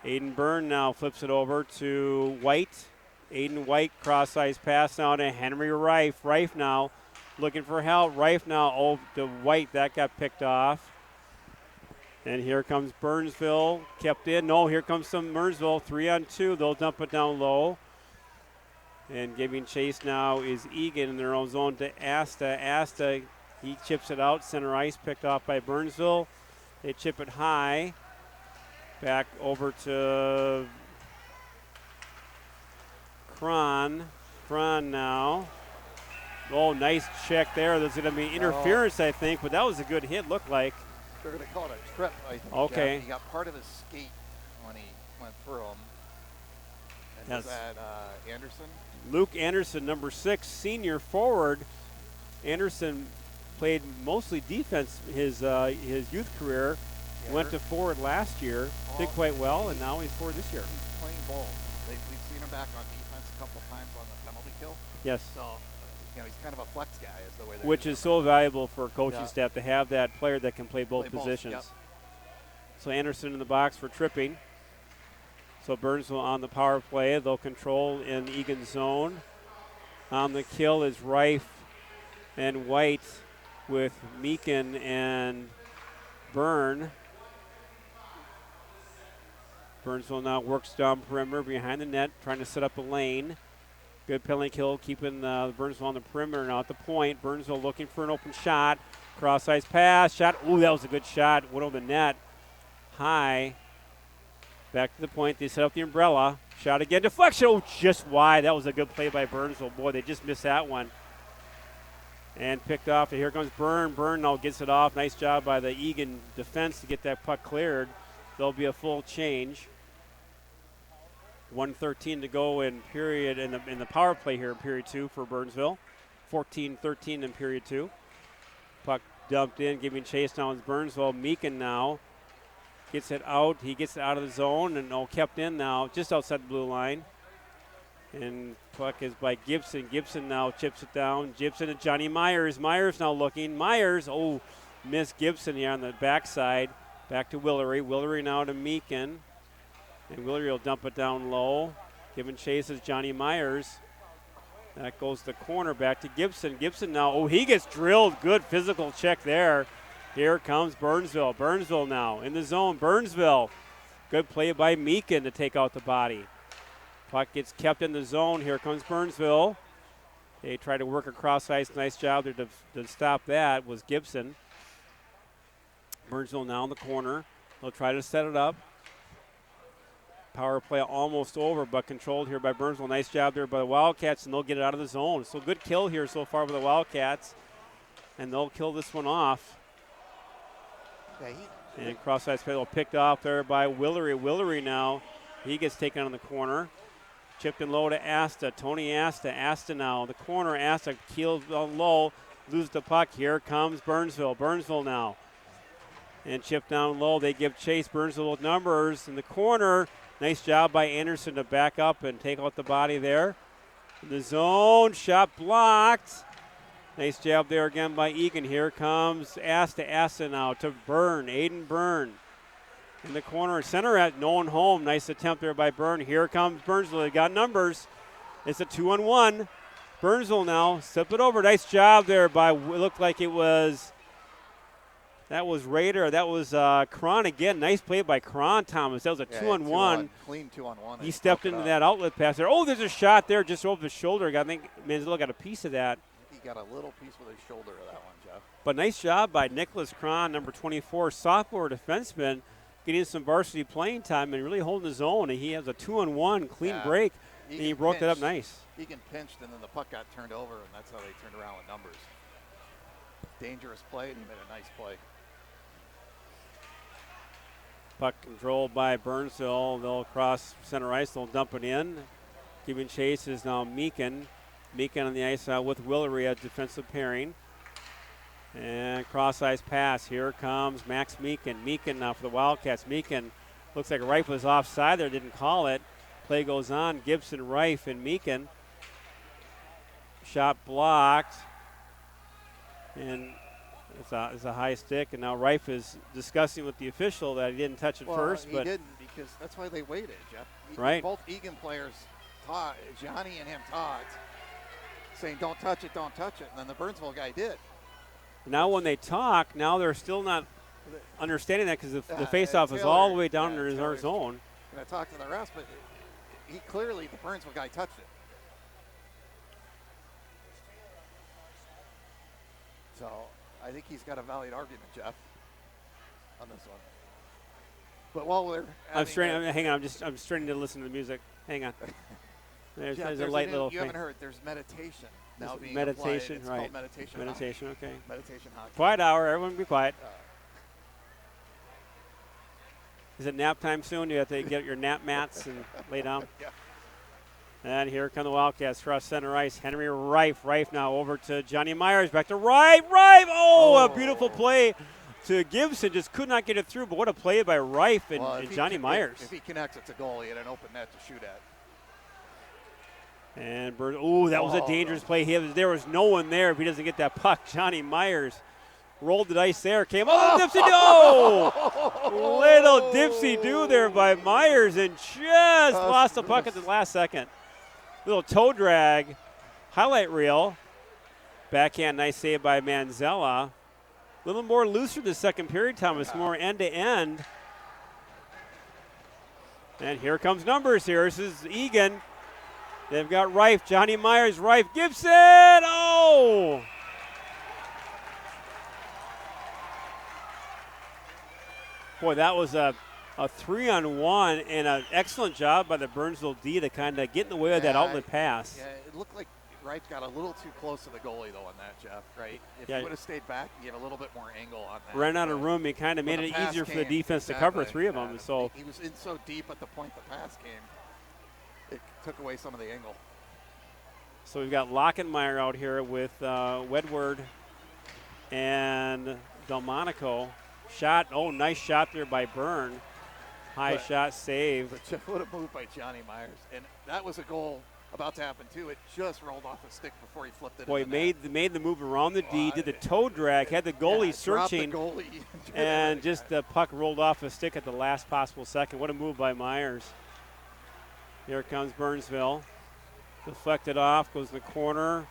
Aiden Byrne now flips it over to White. Aiden White cross-ice pass now to Henry Reif. Reif now looking for help. Reif now. Oh, to White. That got picked off. And here comes Burnsville, kept in. No, here comes some Burnsville, 3-on-2. They'll dump it down low. And giving chase now is Eagan in their own zone to Asta. Asta, he chips it out, center ice, picked off by Burnsville. They chip it high. Back over to Cron. Cron now. Oh, nice check there. There's going to be interference, I think, but that was a good hit, looked like. They're going to call it a trip, I think. Okay. He got part of his skate when he went through him. And Yes. was that Anderson? Luke Anderson, number 6, senior forward. Anderson played mostly defense his youth career. Yeah, Went to forward last year, did quite well, and now he's forward this year. He's playing both. We've seen him back on defense a couple times on the penalty kill. Yes. So, he's kind of a flex guy, is the way that Which is so valuable for a coaching Yeah. staff to have that player that can play both Play both, positions. yep. So Anderson in the box for tripping. So Burnsville on the power play. They'll control in Eagan zone. On the kill is Reif and White with Meakin and Byrne. Burnsville now works down perimeter behind the net, trying to set up a lane. Good penalty kill, keeping Burnsville on the perimeter now at the point. Burnsville looking for an open shot. Cross-ice pass, shot. Ooh, that was a good shot. Went over the net. High. Back to the point. They set up the umbrella. Shot again. Deflection. Oh, just wide. That was a good play by Burnsville. Boy, they just missed that one. And picked off. And here comes Byrne. Byrne now gets it off. Nice job by the Eagan defense to get that puck cleared. There'll be a full change. 1:13 to go in period in the power play here in period 2 for Burnsville. 14-13 in period 2. Puck dumped in, giving chase now is Burnsville. Meakin now gets it out. He gets it out of the zone and kept in now just outside the blue line. And puck is by Gibson. Gibson now chips it down. Gibson to Johnny Myers. Myers now looking. Myers, missed Gibson here on the backside. Back to Willery. Willery now to Meakin. And Willery will dump it down low. Giving chase is Johnny Myers. That goes to the corner back to Gibson. Gibson now, he gets drilled. Good physical check there. Here comes Burnsville. Burnsville now in the zone. Burnsville. Good play by Meakin to take out the body. Puck gets kept in the zone. Here comes Burnsville. They try to work across ice. Nice job there to stop that was Gibson. Burnsville now in the corner. They'll try to set it up. Power play almost over, but controlled here by Burnsville. Nice job there by the Wildcats, and they'll get it out of the zone. So good kill here so far by the Wildcats, and they'll kill this one off. And cross-ice play picked off there by Willery. Willery now, he gets taken on the corner. Chipped in low to Asta. Tony Asta. Asta now in the corner. Asta keels down low. loses the puck. Here comes Burnsville. Burnsville now. And chip down low. They give chase. Burnsville with numbers in the corner. Nice job by Anderson to back up and take out the body there. In the zone, shot blocked. Nice job there again by Eagan. Here comes Asta now to Byrne. Aiden Byrne in the corner. Center at no one home. Nice attempt there by Byrne. Here comes Burnsville. They got numbers. It's a 2-on-1. Burnsville now. Step it over. Nice job there by, it looked like it was, that was Rader. That was Cron again. Nice play by Cron, Thomas. That was a 2-on-1. Clean 2-on-1. He stepped into that outlet pass there. Oh, there's a shot there just over the shoulder. I think Manzella got a piece of that. He got a little piece with his shoulder of that one, Jeff. But nice job by Nicholas Cron, number 24, sophomore defenseman, getting some varsity playing time and really holding his own. And he has a 2-on-1 clean break, and he broke that up nice. Eagan pinched, and then the puck got turned over, and that's how they turned around with numbers. Dangerous play, and he made a nice play. Puck controlled by Burnsville. They'll cross center ice. They'll dump it in. Giving chase is now Meakin. Meakin on the ice with Willery at defensive pairing. And cross ice pass. Here comes Max Meakin. Meakin now for the Wildcats. Meakin looks like Reif was offside there. Didn't call it. Play goes on. Gibson, Reif, and Meakin. Shot blocked. And it's a high stick, and now Reif is discussing with the official that he didn't touch it first. He didn't, because that's why they waited, Jeff. Right. Both Eagan players taught, Johnny and him taught, saying don't touch it, don't touch it. And then the Burnsville guy did. Now when they talk, now they're still not understanding that because the face-off is all the way down in our zone. And I talked to the rest, but he clearly, the Burnsville guy touched it. So I think he's got a valid argument, Jeff, on this one. But while we're hang on, I'm straining to listen to the music. Hang on. There's a light little thing. You haven't heard. There's meditation now being meditation, applied. It's right? called meditation. Meditation, hockey. okay. Meditation hockey. Quiet hour. Everyone, be quiet. Is it nap time soon? You have to get your nap mats and lay down. Yeah. And here come the Wildcats cross center ice. Henry Reif. Reif now over to Johnny Myers. Back to Reif. Reif! Oh, a beautiful play to Gibson. Just could not get it through. But what a play by Reif and Johnny Myers. If he connects, it's a goal. He had an open net to shoot at. And that was a dangerous play. There was no one there if he doesn't get that puck. Johnny Myers rolled the dice there. Came dipsy do! Little dipsy do there by Myers and just lost the puck at the last second. Little toe drag. Highlight reel. Backhand, nice save by Manzella. A little more looser the second period, Thomas. More end to end. And here comes numbers here. This is Eagan. They've got Reif, Johnny Myers, Reif, Gibson. Oh! Boy, that was a 3-on-1 and an excellent job by the Burnsville D to kind of get in the way of that outlet pass. Yeah, it looked like Reif got a little too close to the goalie, though, on that, Jeff, right? If he would have stayed back and gave a little bit more angle on that. Ran out of room. He kind of made it easier for the defense to cover three of them. So he was in so deep at the point the pass came, it took away some of the angle. So we've got Lockenmeyer out here with Wedward and Delmonico. Shot, nice shot there by Byrne. High shot save. But what a move by Johnny Myers. And that was a goal about to happen, too. It just rolled off the stick before he flipped it. Boy, made the move around the D, did the toe drag, had the goalie searching, the goalie. and just the puck rolled off the stick at the last possible second. What a move by Myers. Here comes Burnsville. Deflected off, goes in the corner,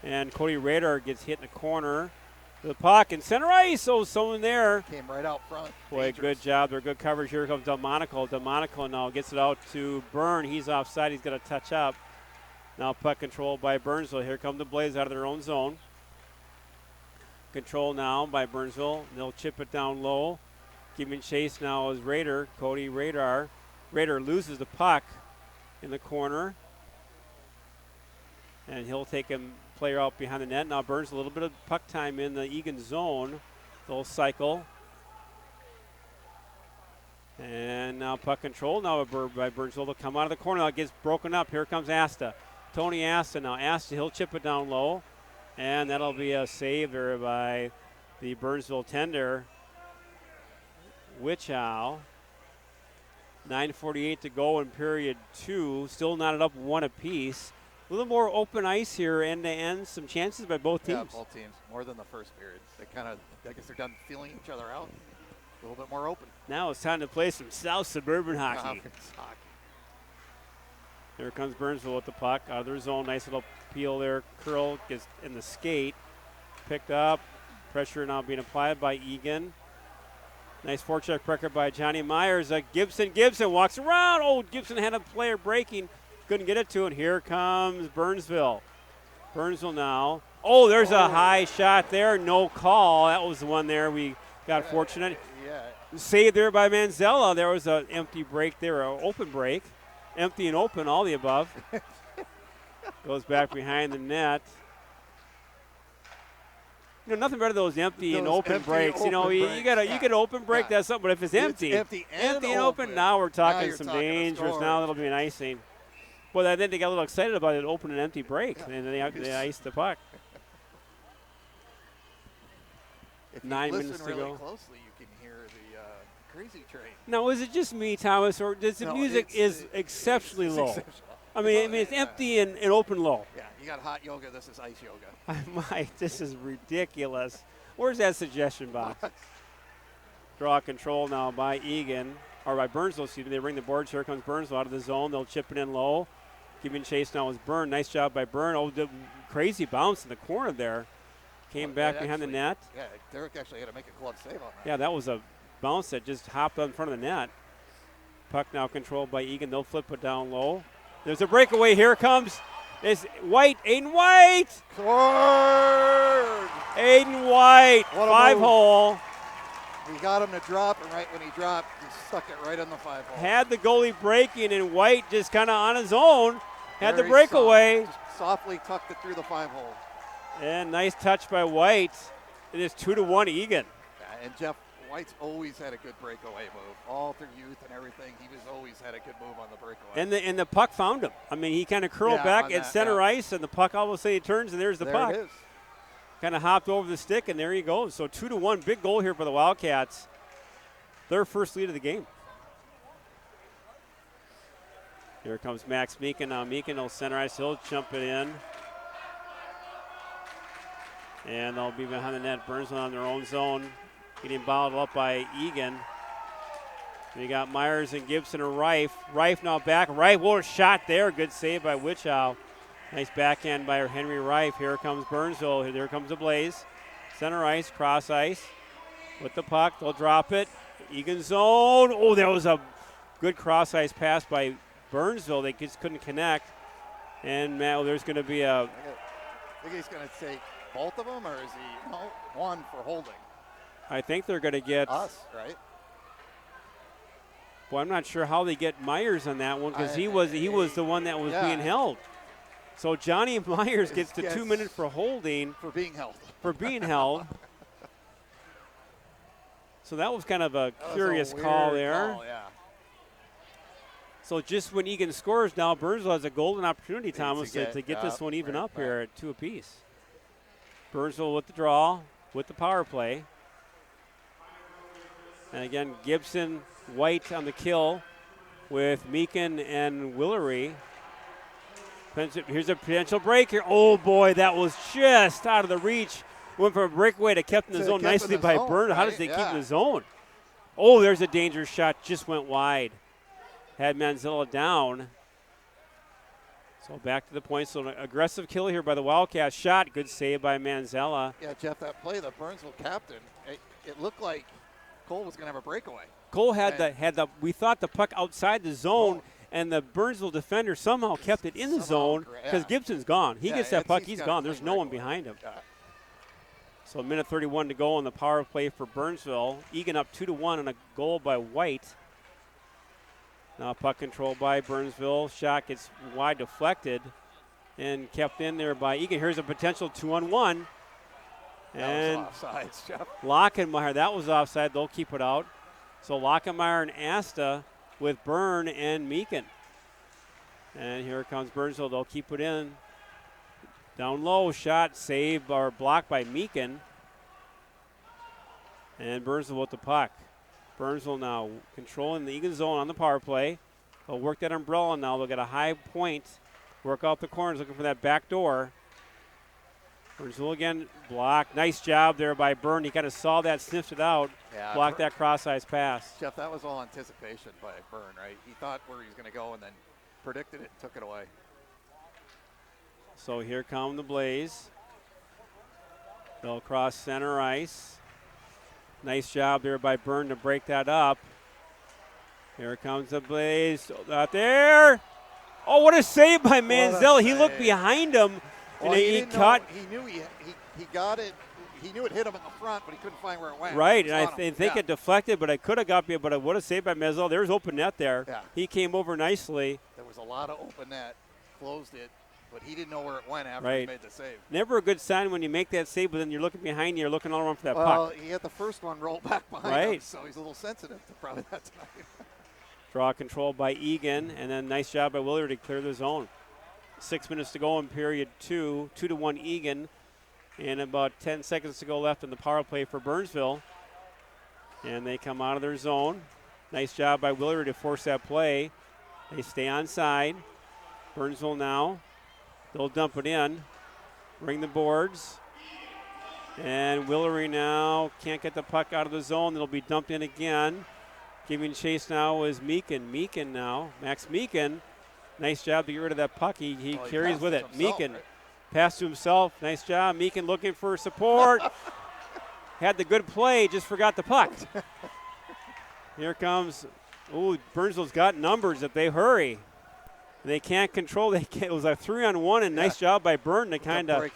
and Cody Rader gets hit in the corner. The puck in center ice. So someone there. Came right out front. Boy, Dangerous. good job. They're good coverage. Here comes Delmonico. Delmonico now gets it out to Byrne. He's offside. He's got to touch up. Now puck controlled by Burnsville. Here come the Blaze out of their own zone. Control now by Burnsville. They'll chip it down low. Giving chase now is Rader. Cody Radar. Rader loses the puck in the corner. And he'll take him player out behind the net. Now Burns a little bit of puck time in the Eagan zone. They'll cycle. And now puck control now by Burnsville. They'll come out of the corner. Now it gets broken up. Here comes Asta. Tony Asta now. Asta, he'll chip it down low. And that'll be a save there by the Burnsville tender, Wichow. 9:48 to go in period 2. Still knotted up 1 apiece. A little more open ice here end to end. Some chances by both teams. Yeah, both teams. More than the first period. They kind of, I guess they're done feeling each other out. A little bit more open. Now it's time to play some South Suburban hockey. Hockey. Here comes Burnsville with the puck out of their zone. Nice little peel there. Curl gets in the skate. Picked up. Pressure now being applied by Eagan. Nice forecheck record by Johnny Myers. Gibson walks around. Oh, Gibson had a player breaking. Couldn't get it to it. Here comes Burnsville. Burnsville now. Oh, there's a high shot there. No call. That was the one there. We got fortunate. Yeah. Saved there by Manzella. There was an empty break there, an open break. Empty and open, all the above. Goes back behind the net. You know, nothing better than those empty and open breaks. You know, you get an open break, that's something. But if it's empty, and open, now we're talking you're some talking dangers. Now that'll be an icing. Well, then they got a little excited about an open and empty break, and then they iced the puck. If you 9 listen minutes to really go. closely, you can hear the crazy train. Now, is it just me, Thomas, or does the music is exceptionally it's low? exceptional. I mean, it's empty and open low. Yeah, you got hot yoga. This is ice yoga. This is ridiculous. Where's that suggestion box? Draw control now by Eagan, or by Burnsville, excuse me. They ring the boards. Here comes Burnsville out of the zone. They'll chip it in low. Giving chase now is Byrne. Nice job by Byrne. Oh, the crazy bounce in the corner there. Came back behind the net. Yeah, Derek actually had to make a glove save on that. Yeah, that was a bounce that just hopped in front of the net. Puck now controlled by Eagan. They'll flip it down low. There's a breakaway. Here comes is White. Aiden White. Scored! Aiden White. What a 5-hole. He got him to drop, and right when he dropped, he stuck it right on the 5-hole. Had the goalie breaking, and White just kind of on his own had the Very breakaway. soft, just softly tucked it through the 5-hole. And nice touch by White. It is 2-1 Eagan. Yeah, and Jeff White's always had a good breakaway move. All through youth and everything, he was always had a good move on the breakaway. And the puck found him. I mean, he kind of curled back at center ice, and the puck all of a sudden he turns, and there's the puck. There it is. Kind of hopped over the stick, and there he goes. So 2-1, big goal here for the Wildcats. Their first lead of the game. Here comes Max Meekin. Now Meekin will center ice. He'll jump it in. And they'll be behind the net. Burnsville on their own zone. Getting bottled up by Eagan. We got Myers and Gibson and Reif. Reif now back. Reif, what a shot there. Good save by Wichow. Nice backhand by Henry Reif. Here comes Burnsville. Here comes the Blaze. Center ice, cross ice. With the puck, they'll drop it. Eagan zone. Oh, that was a good cross ice pass by Burnsville. They just couldn't connect. And Matt, there's going to be a. I think he's going to take both of them, or is he one for holding? I think they're going to get us, right? Well, I'm not sure how they get Myers on that one because he was the one that was being held. So Johnny Myers gets the 2 minutes for holding. For being held. For being held. So that was kind of a curious call there. Call, yeah. So just when Eagan scores now, Burnsville has a golden opportunity, Thomas, to get this one even up here at 2 apiece. Burnsville with the draw, with the power play. And again, Gibson, White on the kill with Meekin and Willery. Here's a potential break here. Oh, boy, that was just out of the reach. Went from a breakaway to kept in the zone nicely by Burn. How does they keep in the zone? Oh, there's a dangerous shot. Just went wide. Had Manzella down. So back to the point. So an aggressive kill here by the Wildcats. Shot. Good save by Manzella. Yeah, Jeff, that play, the Burnsville captain, it looked like Cole was going to have a breakaway. Cole had the. We thought the puck outside the zone, and the Burnsville defender somehow kept it in the zone because Gibson's gone. He gets that puck, he's gone. There's no one behind him. Yeah. So a minute 31 to go on the power play for Burnsville. Eagan up 2-1 and a goal by White. Now puck control by Burnsville. Shot gets wide deflected and kept in there by Eagan. Here's a potential 2-on-1. And that was offsides, Jeff. Lockenmeyer, that was offside. They'll keep it out. So Lockenmeyer and Asta with Byrne and Meekin. And here comes Burnsville. They'll keep it in. Down low, shot, save, or blocked by Meakin. And Burnsville with the puck. Burnsville now controlling the Eagan zone on the power play. They'll work that umbrella now. They'll get a high point, work out the corners, looking for that back door. Burnsville again, blocked. Nice job there by Byrne. He kind of saw that, sniffed it out, blocked that cross-ice pass. Jeff, that was all anticipation by Byrne, right? He thought where he was going to go and then predicted it and took it away. So here come the Blaze. They'll cross center ice. Nice job there by Byrne to break that up. Here comes the Blaze. Out there. Oh, what a save by Manziel. He looked behind him. Well, and he caught. He knew he got it. He knew it hit him in the front, but he couldn't find where it went. Right, and I think it deflected, but I could have got me. But what a save by Manziel. There's open net there. Yeah. He came over nicely. There was a lot of open net. Closed it, but he didn't know where it went after he made the save. Never a good sign when you make that save, but then you're looking behind you, you're looking all around for that puck. Well, he had the first one roll back behind him, so he's a little sensitive to probably that tonight. Draw control by Eagan, and then nice job by Willard to clear the zone. 6 minutes to go in period 2, 2-1 Eagan, and about 10 seconds to go left in the power play for Burnsville. And they come out of their zone. Nice job by Willard to force that play. They stay on side. Burnsville now. They'll dump it in, ring the boards. And Willery now can't get the puck out of the zone. It'll be dumped in again. Giving chase now is Meakin. Meakin now, Max Meakin. Nice job to get rid of that puck. He carries with it. Meakin passed to himself. Nice job. Meakin looking for support. Had the good play, just forgot the puck. Here comes, Burnsville's got numbers if they hurry. They can't control. It was a 3-on-1, and nice job by Byrne to kind of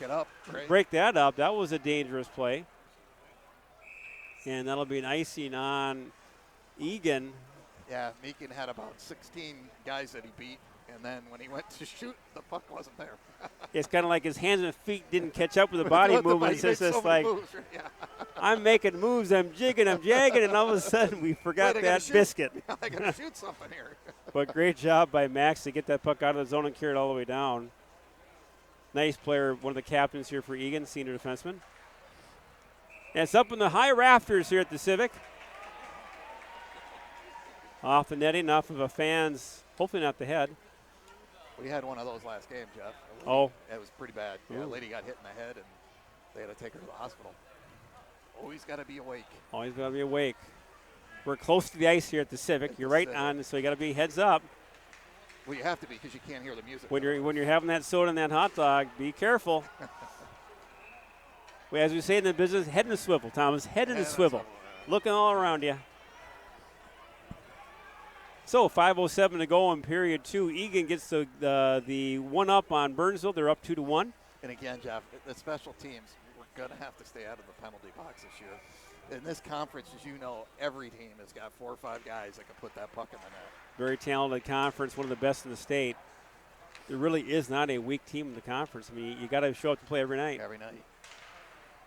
break that up. That was a dangerous play. And that'll be an icing on Eagan. Yeah, Meakin had about 16 guys that he beat, and then when he went to shoot, the puck wasn't there. It's kind of like his hands and feet didn't catch up with the body movement. It's just like, moves, right? I'm making moves, I'm jigging, I'm jagging, and all of a sudden we forgot that biscuit. I got to shoot something here. But great job by Max to get that puck out of the zone and carry it all the way down. Nice player, one of the captains here for Eagan, senior defenseman. And it's up in the high rafters here at the Civic. Off the netting, off of a fan's, hopefully not the head. We had one of those last game, Jeff. It was pretty bad. Yeah, a lady got hit in the head, and they had to take her to the hospital. Always got to be awake. Always got to be awake. We're close to the ice here at the Civic. You're right on, so you got to be heads up. Well, you have to be because you can't hear the music. When you're having that soda and that hot dog, be careful. Well, as we say in the business, head in a swivel, Thomas. Head in a swivel. Looking all around you. So 5:07 to go in period 2. Eagan gets the one up on Burnsville. They're up 2-1. And again, Jeff, the special teams, we're going to have to stay out of the penalty box this year. In this conference, as you know, every team has got 4 or 5 guys that can put that puck in the net. Very talented conference, one of the best in the state. There really is not a weak team in the conference. I mean, you got to show up to play every night. Every night.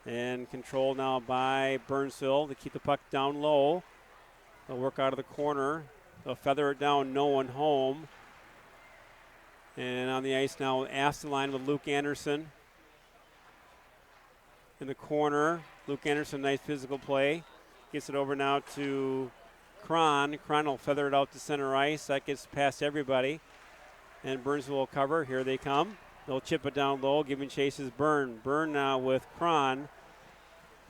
And control now by Burnsville to keep the puck down low. They'll work out of the corner. They'll feather it down, no one home. And on the ice now, Aston line with Luke Anderson. In the corner, Luke Anderson, nice physical play. Gets it over now to Cron. Cron will feather it out to center ice. That gets past everybody. And Burnsville will cover. Here they come. They'll chip it down low. Giving chases Byrne. Byrne now with Cron.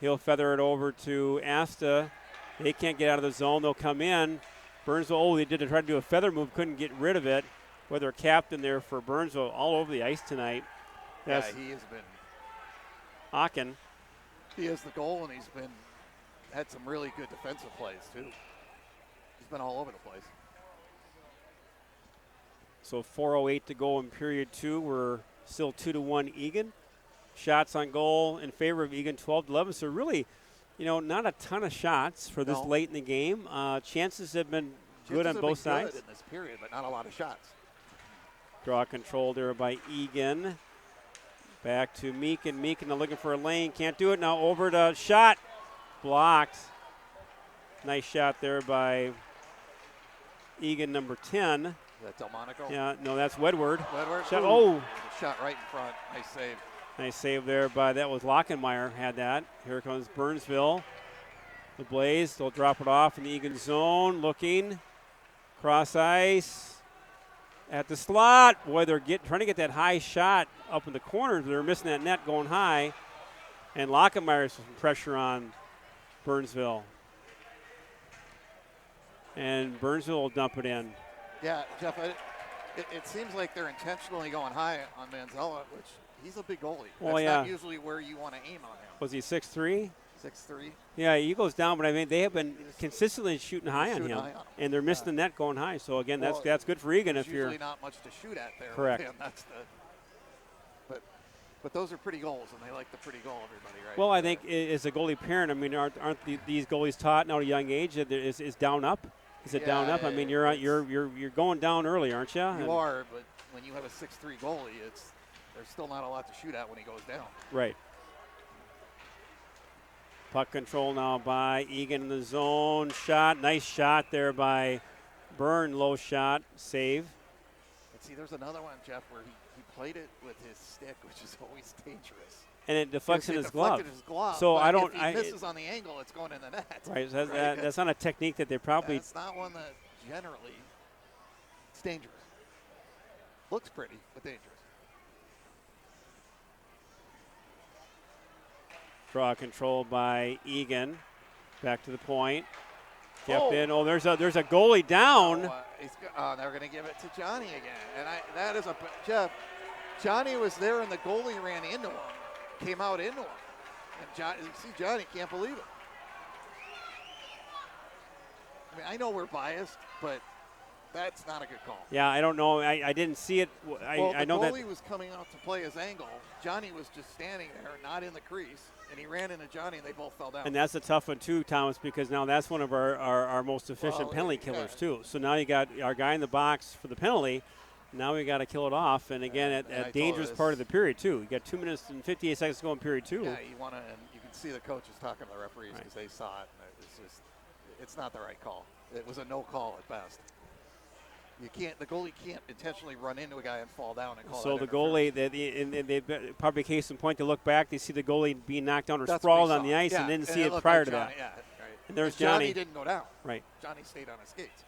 He'll feather it over to Asta. They can't get out of the zone. They'll come in. Burnsville, they did try to do a feather move, couldn't get rid of it. With their captain there for Burnsville all over the ice tonight. Yeah, he has been. Eagan. He has the goal, and he's had some really good defensive plays, too. He's been all over the place. So 4:08 to go in period 2. We're still 2-1 Eagan. Shots on goal in favor of Eagan, 12-11. So really, not a ton of shots for this late in the game. Chances have been good on both sides. Good in this period, but not a lot of shots. Draw control there by Eagan. Back to Meakin. Meakin looking for a lane. Can't do it. Now over to shot. Blocked. Nice shot there by Eagan, number 10. Is that Delmonico? Yeah, no, that's Wedward. Wedward? Shot, Shot right in front. Nice save. Nice save there by, that was Lockenmeyer had that. Here comes Burnsville. The Blaze, they'll drop it off in the Eagan zone, looking. Cross ice at the slot. Boy, they're trying to get that high shot up in the corner. They're missing that net going high. And Lockenmeyer's some pressure on Burnsville. And Burnsville will dump it in. Yeah, Jeff, it seems like they're intentionally going high on Manzella, which he's a big goalie. Well, That's yeah. not usually where you want to aim on him. Was he 6'3"? 6'3". Yeah, he goes down, but I mean, they have been consistently shooting high on him. And they're missing the net going high. So, again, that's good for Eagan if you're. Usually not much to shoot at there. Correct. That's but those are pretty goals, and they like the pretty goal, everybody, right? Well, I think as a goalie parent, I mean, aren't these goalies taught now at a young age that is down up? Is it down up? I mean, you're going down early, aren't you? You are, but when you have a 6'3" goalie, there's still not a lot to shoot at when he goes down. Right. Puck control now by Eagan in the zone. Shot, nice shot there by Byrne. Low shot, save. And see, there's another one, Jeff, where he played it with his stick, which is always dangerous. And it deflects in his glove. So I don't. If he misses on the angle, it's going in the net. Right. So that's not a technique that they probably. It's not one that generally. It's dangerous. Looks pretty, but dangerous. Draw control by Eagan. Back to the point. Kept in. Oh, there's a goalie down. They're going to give it to Johnny again. And that is Jeff. Johnny was there, and the goalie ran into him. Came out into him. And you see Johnny can't believe it. I mean, I know we're biased, but that's not a good call. Yeah, I don't know. I didn't see it. I know that the goalie was coming out to play his angle. Johnny was just standing there, not in the crease, and he ran into Johnny, and they both fell down. And that's a tough one, too, Thomas, because now that's one of our most efficient penalty killers, too. So now you got our guy in the box for the penalty. Now we got to kill it off, and again, at a dangerous part of the period, too. You got 2 minutes and 58 seconds to go in period 2. Yeah, and you can see the coaches talking to the referees because they saw it. And it's not the right call. It was a no call at best. The goalie can't intentionally run into a guy and fall down and call so that the goalie, they probably case in point, they look back, they see the goalie being knocked down or sprawled on the ice and didn't see it prior to that. Yeah, right. And there's Johnny didn't go down. Right. Johnny stayed on his skates.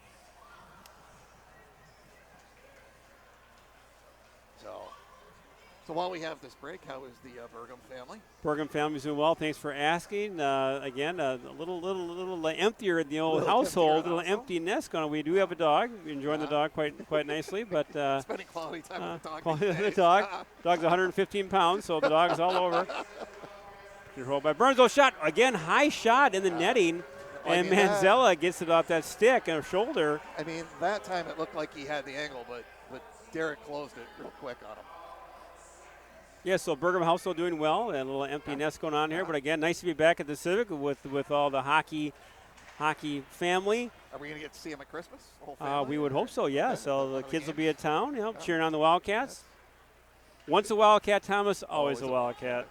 So while we have this break, how is the Burgum family? Burgum family's doing well. Thanks for asking. Again, a little emptier in the old household, a little emptiness. We do have a dog. We're enjoying the dog quite nicely, but spending quality time with the dog. The dog's 115 pounds, so the dog is all over. Controlled by Burnsville. Shot again, high shot in the netting, and Manzella gets it off that stick and shoulder. I mean, that time it looked like he had the angle, but Derek closed it real quick on him. Yeah, so Burgum household doing well, and a little empty nest going on here. But again, nice to be back at the Civic with all the hockey family. Are we going to get to see him at Christmas? We would hope so, yeah. So the kids will be at town, cheering on the Wildcats. Once a Wildcat, Thomas, always a Wildcat.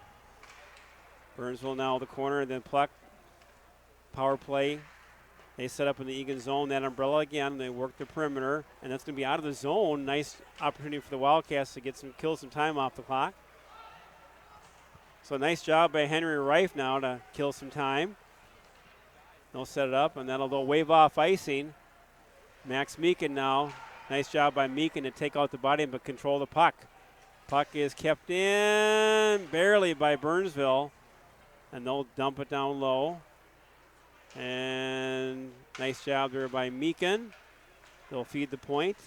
Burnsville now the corner, and then Pluck. Power play. They set up in the Eagan zone, that umbrella again. They work the perimeter, and that's going to be out of the zone. Nice opportunity for the Wildcats to kill some time off the clock. So nice job by Henry Reif now to kill some time. They'll set it up, and they'll wave off icing. Max Meekin now. Nice job by Meekin to take out the body but control the puck. Puck is kept in barely by Burnsville, and they'll dump it down low. And nice job there by Meekin. They'll feed the point.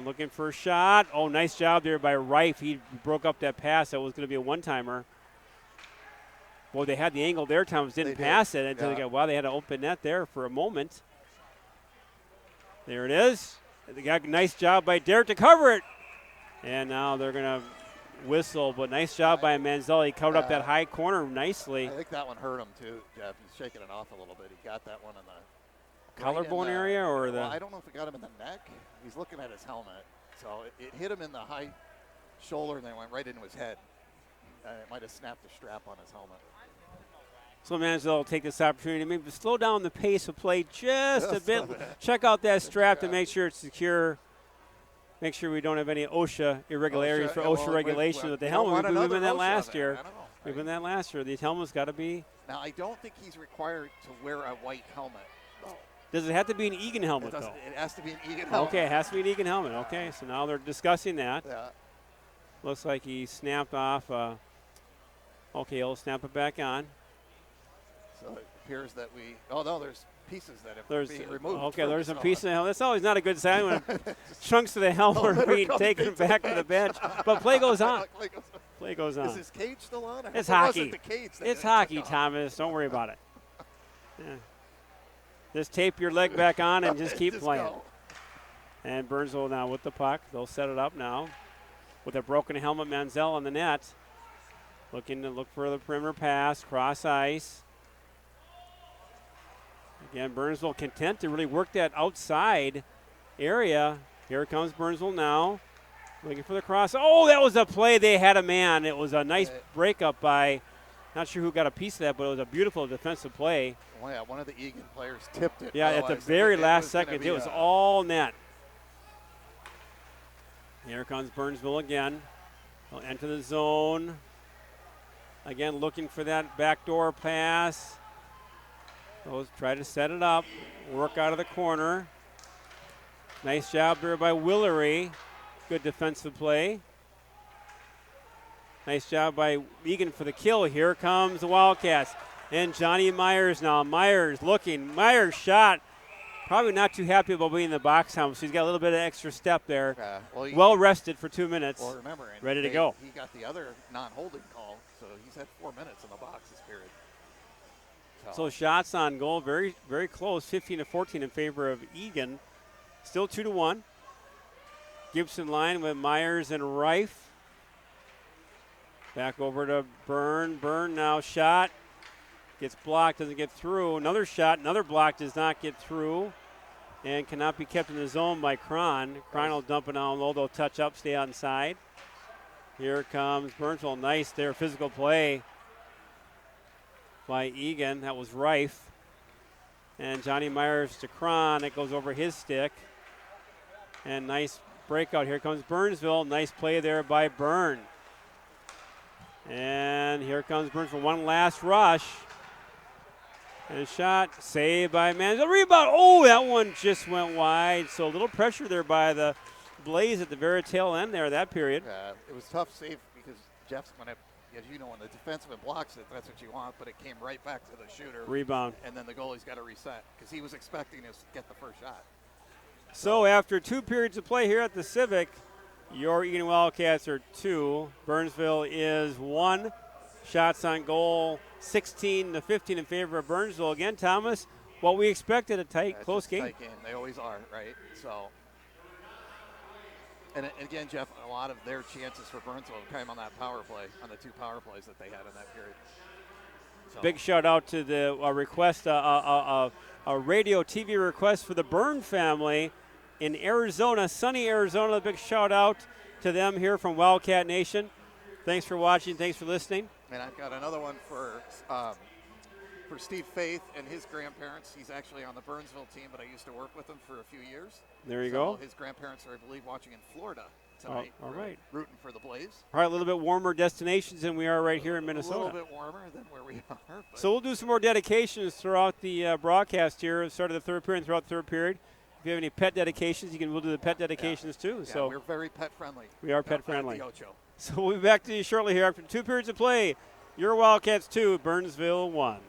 Looking for a shot. Oh, nice job there by Reif. He broke up that pass. That was going to be a one-timer. Boy, they had the angle there. Thomas didn't pass it until they got, they had an open net there for a moment. There it is. They got a nice job by Derek to cover it. And now they're going to whistle, but nice job by Manzella. He covered up that high corner nicely. I think that one hurt him too, Jeff. He's shaking it off a little bit. He got that one in the collarbone area, or the? Well, I don't know if it got him in the neck. He's looking at his helmet, so it hit him in the high shoulder, and then went right into his head. It might have snapped the strap on his helmet. So Manzella will take this opportunity to maybe slow down the pace of play just a bit. Check out that strap to make sure it's secure. make sure we don't have any OSHA irregularities for OSHA regulations with the we don't helmet. want We've been another that OSHA last there. year. I don't know, We've right? been that last year. The helmet's got to be. Now, I don't think he's required to wear a white helmet. Does it have to be an Eagan helmet, though? It has to be an Eagan helmet. Okay, it has to be an Eagan helmet. Okay, so now they're discussing that. Yeah. Looks like he snapped off. Okay, he'll snap it back on. So it appears that we. Oh no, there's pieces that have being removed. Okay, there's some pieces of the helmet. That's always not a good sign when chunks of the helmet are being taken back to the bench. But play goes on. Play goes on. Is his cage still on? It's hockey. Wasn't the cage that It's they hockey, took off. Thomas. Don't worry about it. Yeah. Just tape your leg back on and just keep playing. Go. And Burnsville now with the puck. They'll set it up now with a broken helmet. Manziel on the net. Looking to look for the perimeter pass, cross ice. Again, Burnsville content to really work that outside area. Here comes Burnsville now. Looking for the cross. Oh, that was a play. They had a man. It was a nice breakup by, not sure who got a piece of that, but it was a beautiful defensive play. Oh, yeah, one of the Eagan players tipped it. Yeah, at the very last second, it was all net. Here comes Burnsville again. They'll enter the zone. Again, looking for that backdoor pass. Those try to set it up, work out of the corner. Nice job there by Willery. Good defensive play. Nice job by Eagan for the kill. Here comes the Wildcats. And Johnny Myers now. Myers looking. Myers shot. Probably not too happy about being in the box now. So he's got a little bit of extra step there. Well rested for 2 minutes. Well, remember, ready to go. He got the other non-holding call, so he's had 4 minutes in the box this period. So shots on goal, very, very close, 15-14 in favor of Eagan. Still 2-1. Gibson line with Myers and Reif. Back over to Byrne. Byrne now shot. Gets blocked, doesn't get through. Another shot, another block does not get through. And cannot be kept in the zone by Cron. Cron will dump it down low. They'll touch up, stay outside. Here comes Burnsville. Nice there, physical play by Eagan. That was Reif. And Johnny Myers to Cron. It goes over his stick. And nice breakout. Here comes Burnsville. Nice play there by Byrne. And here comes Burns for one last rush. And a shot, saved by Manziel. Rebound. Oh, that one just went wide. So a little pressure there by the Blaze at the very tail end there of that period. It was tough save because Jeff's going to, as you know, when the defenseman blocks it, that's what you want, but it came right back to the shooter. Rebound. And then the goalie's got to reset because he was expecting to get the first shot. So after 2 periods of play here at the Civic, your Eagan Wildcats are 2. Burnsville is 1. Shots on goal, 16-15 in favor of Burnsville. Again, Thomas, what we expected, a close game. Tight game. They always are, right? So, and again, Jeff, a lot of their chances for Burnsville came on that power play, on the 2 power plays that they had in that period. So. Big shout out to the request, a radio TV request for the Byrne family in Arizona, sunny Arizona. A big shout out to them here from Wildcat Nation. Thanks for watching. Thanks for listening. And I've got another one for Steve Faith and his grandparents. He's actually on the Burnsville team, but I used to work with him for a few years. There you go. His grandparents are, I believe, watching in Florida tonight. All right. Rooting for the Blaze. All right, a little bit warmer destinations than we are right here in Minnesota. A little bit warmer than where we are. So we'll do some more dedications throughout the broadcast here at the start of the third period and throughout the third period. If you have any pet dedications, we'll do the pet dedications too. Yeah, so we're very pet friendly. We are pet friendly. Ocho. So we'll be back to you shortly here after 2 periods of play. Your Wildcats 2, Burnsville 1.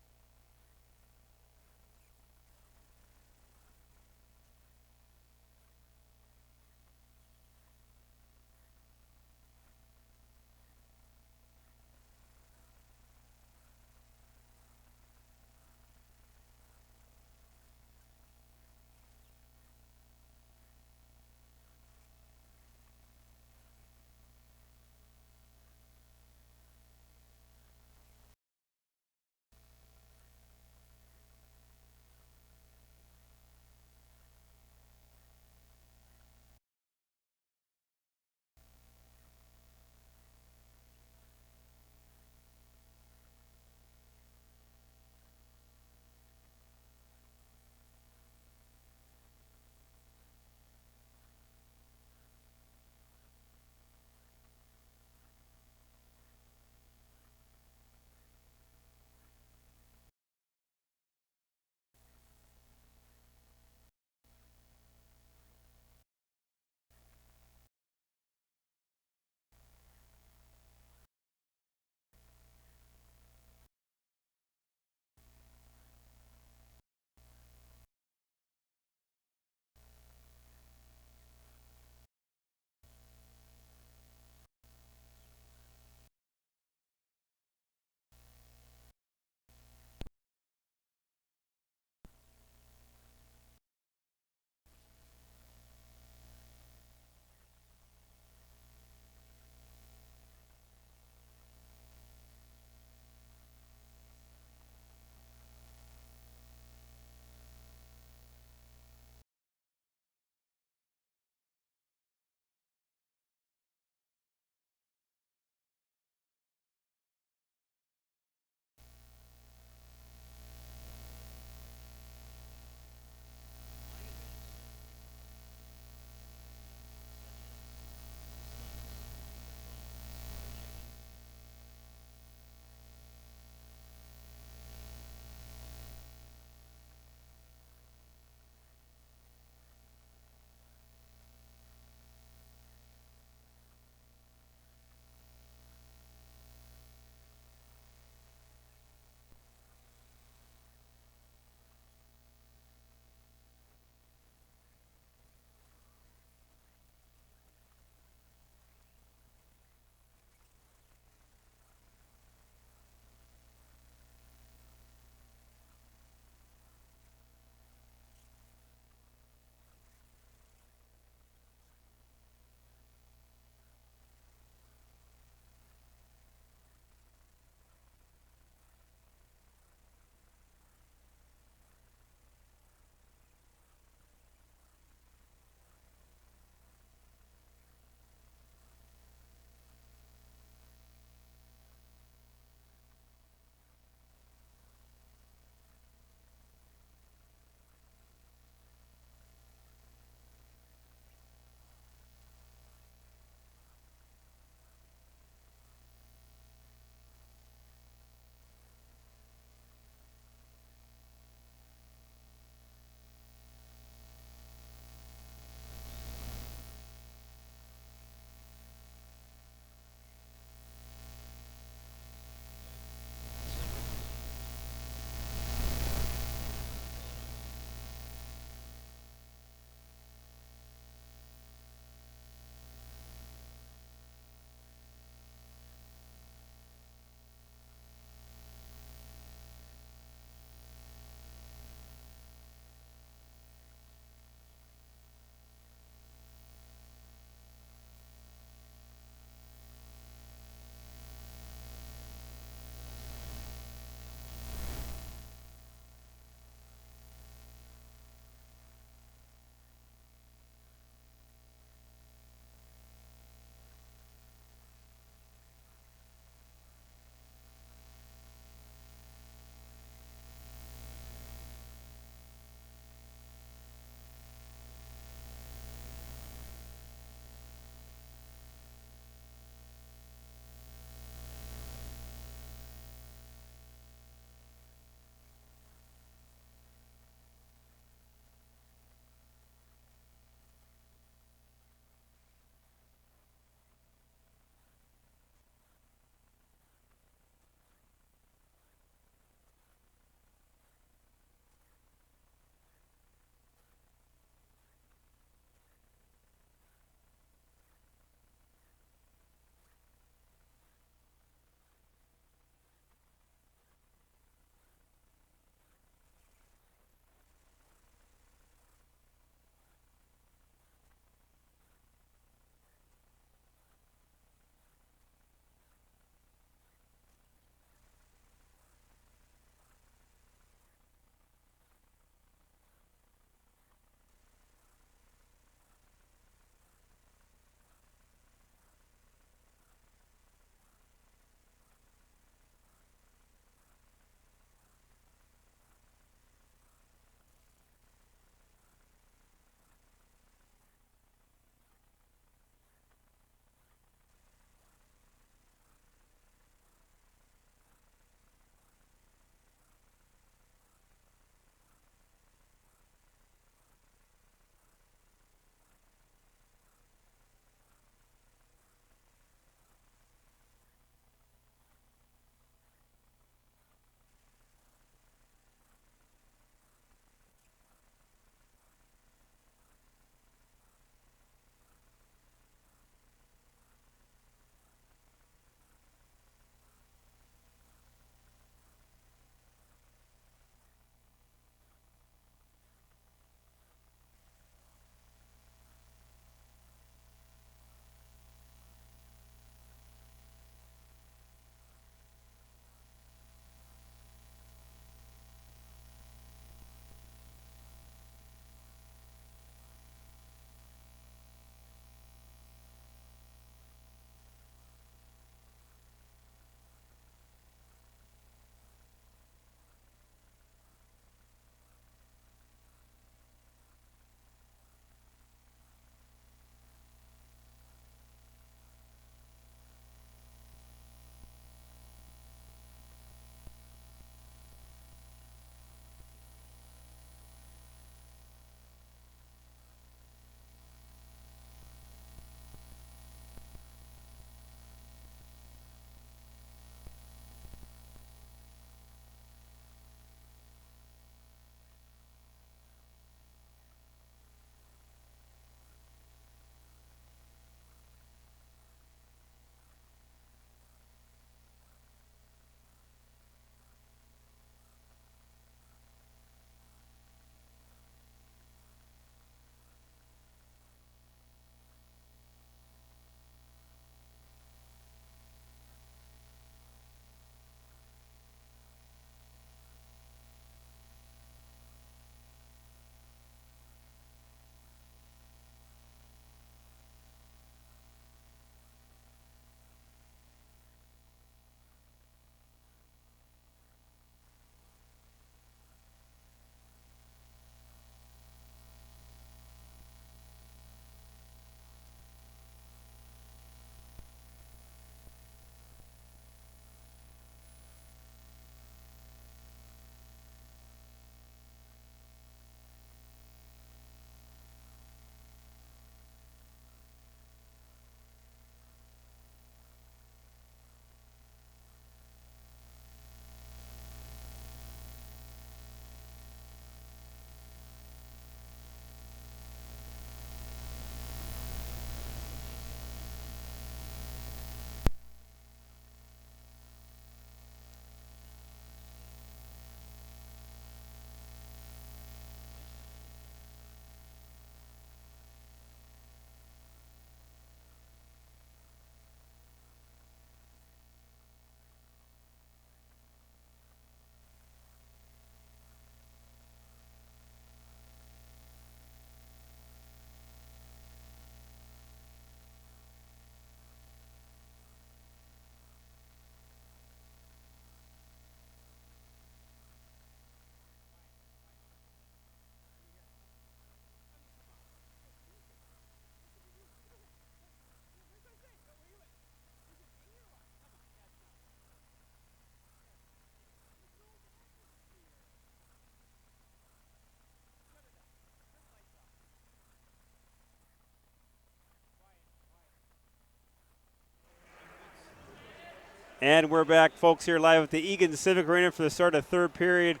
And we're back, folks, here live at the Eagan Civic Arena for the start of third period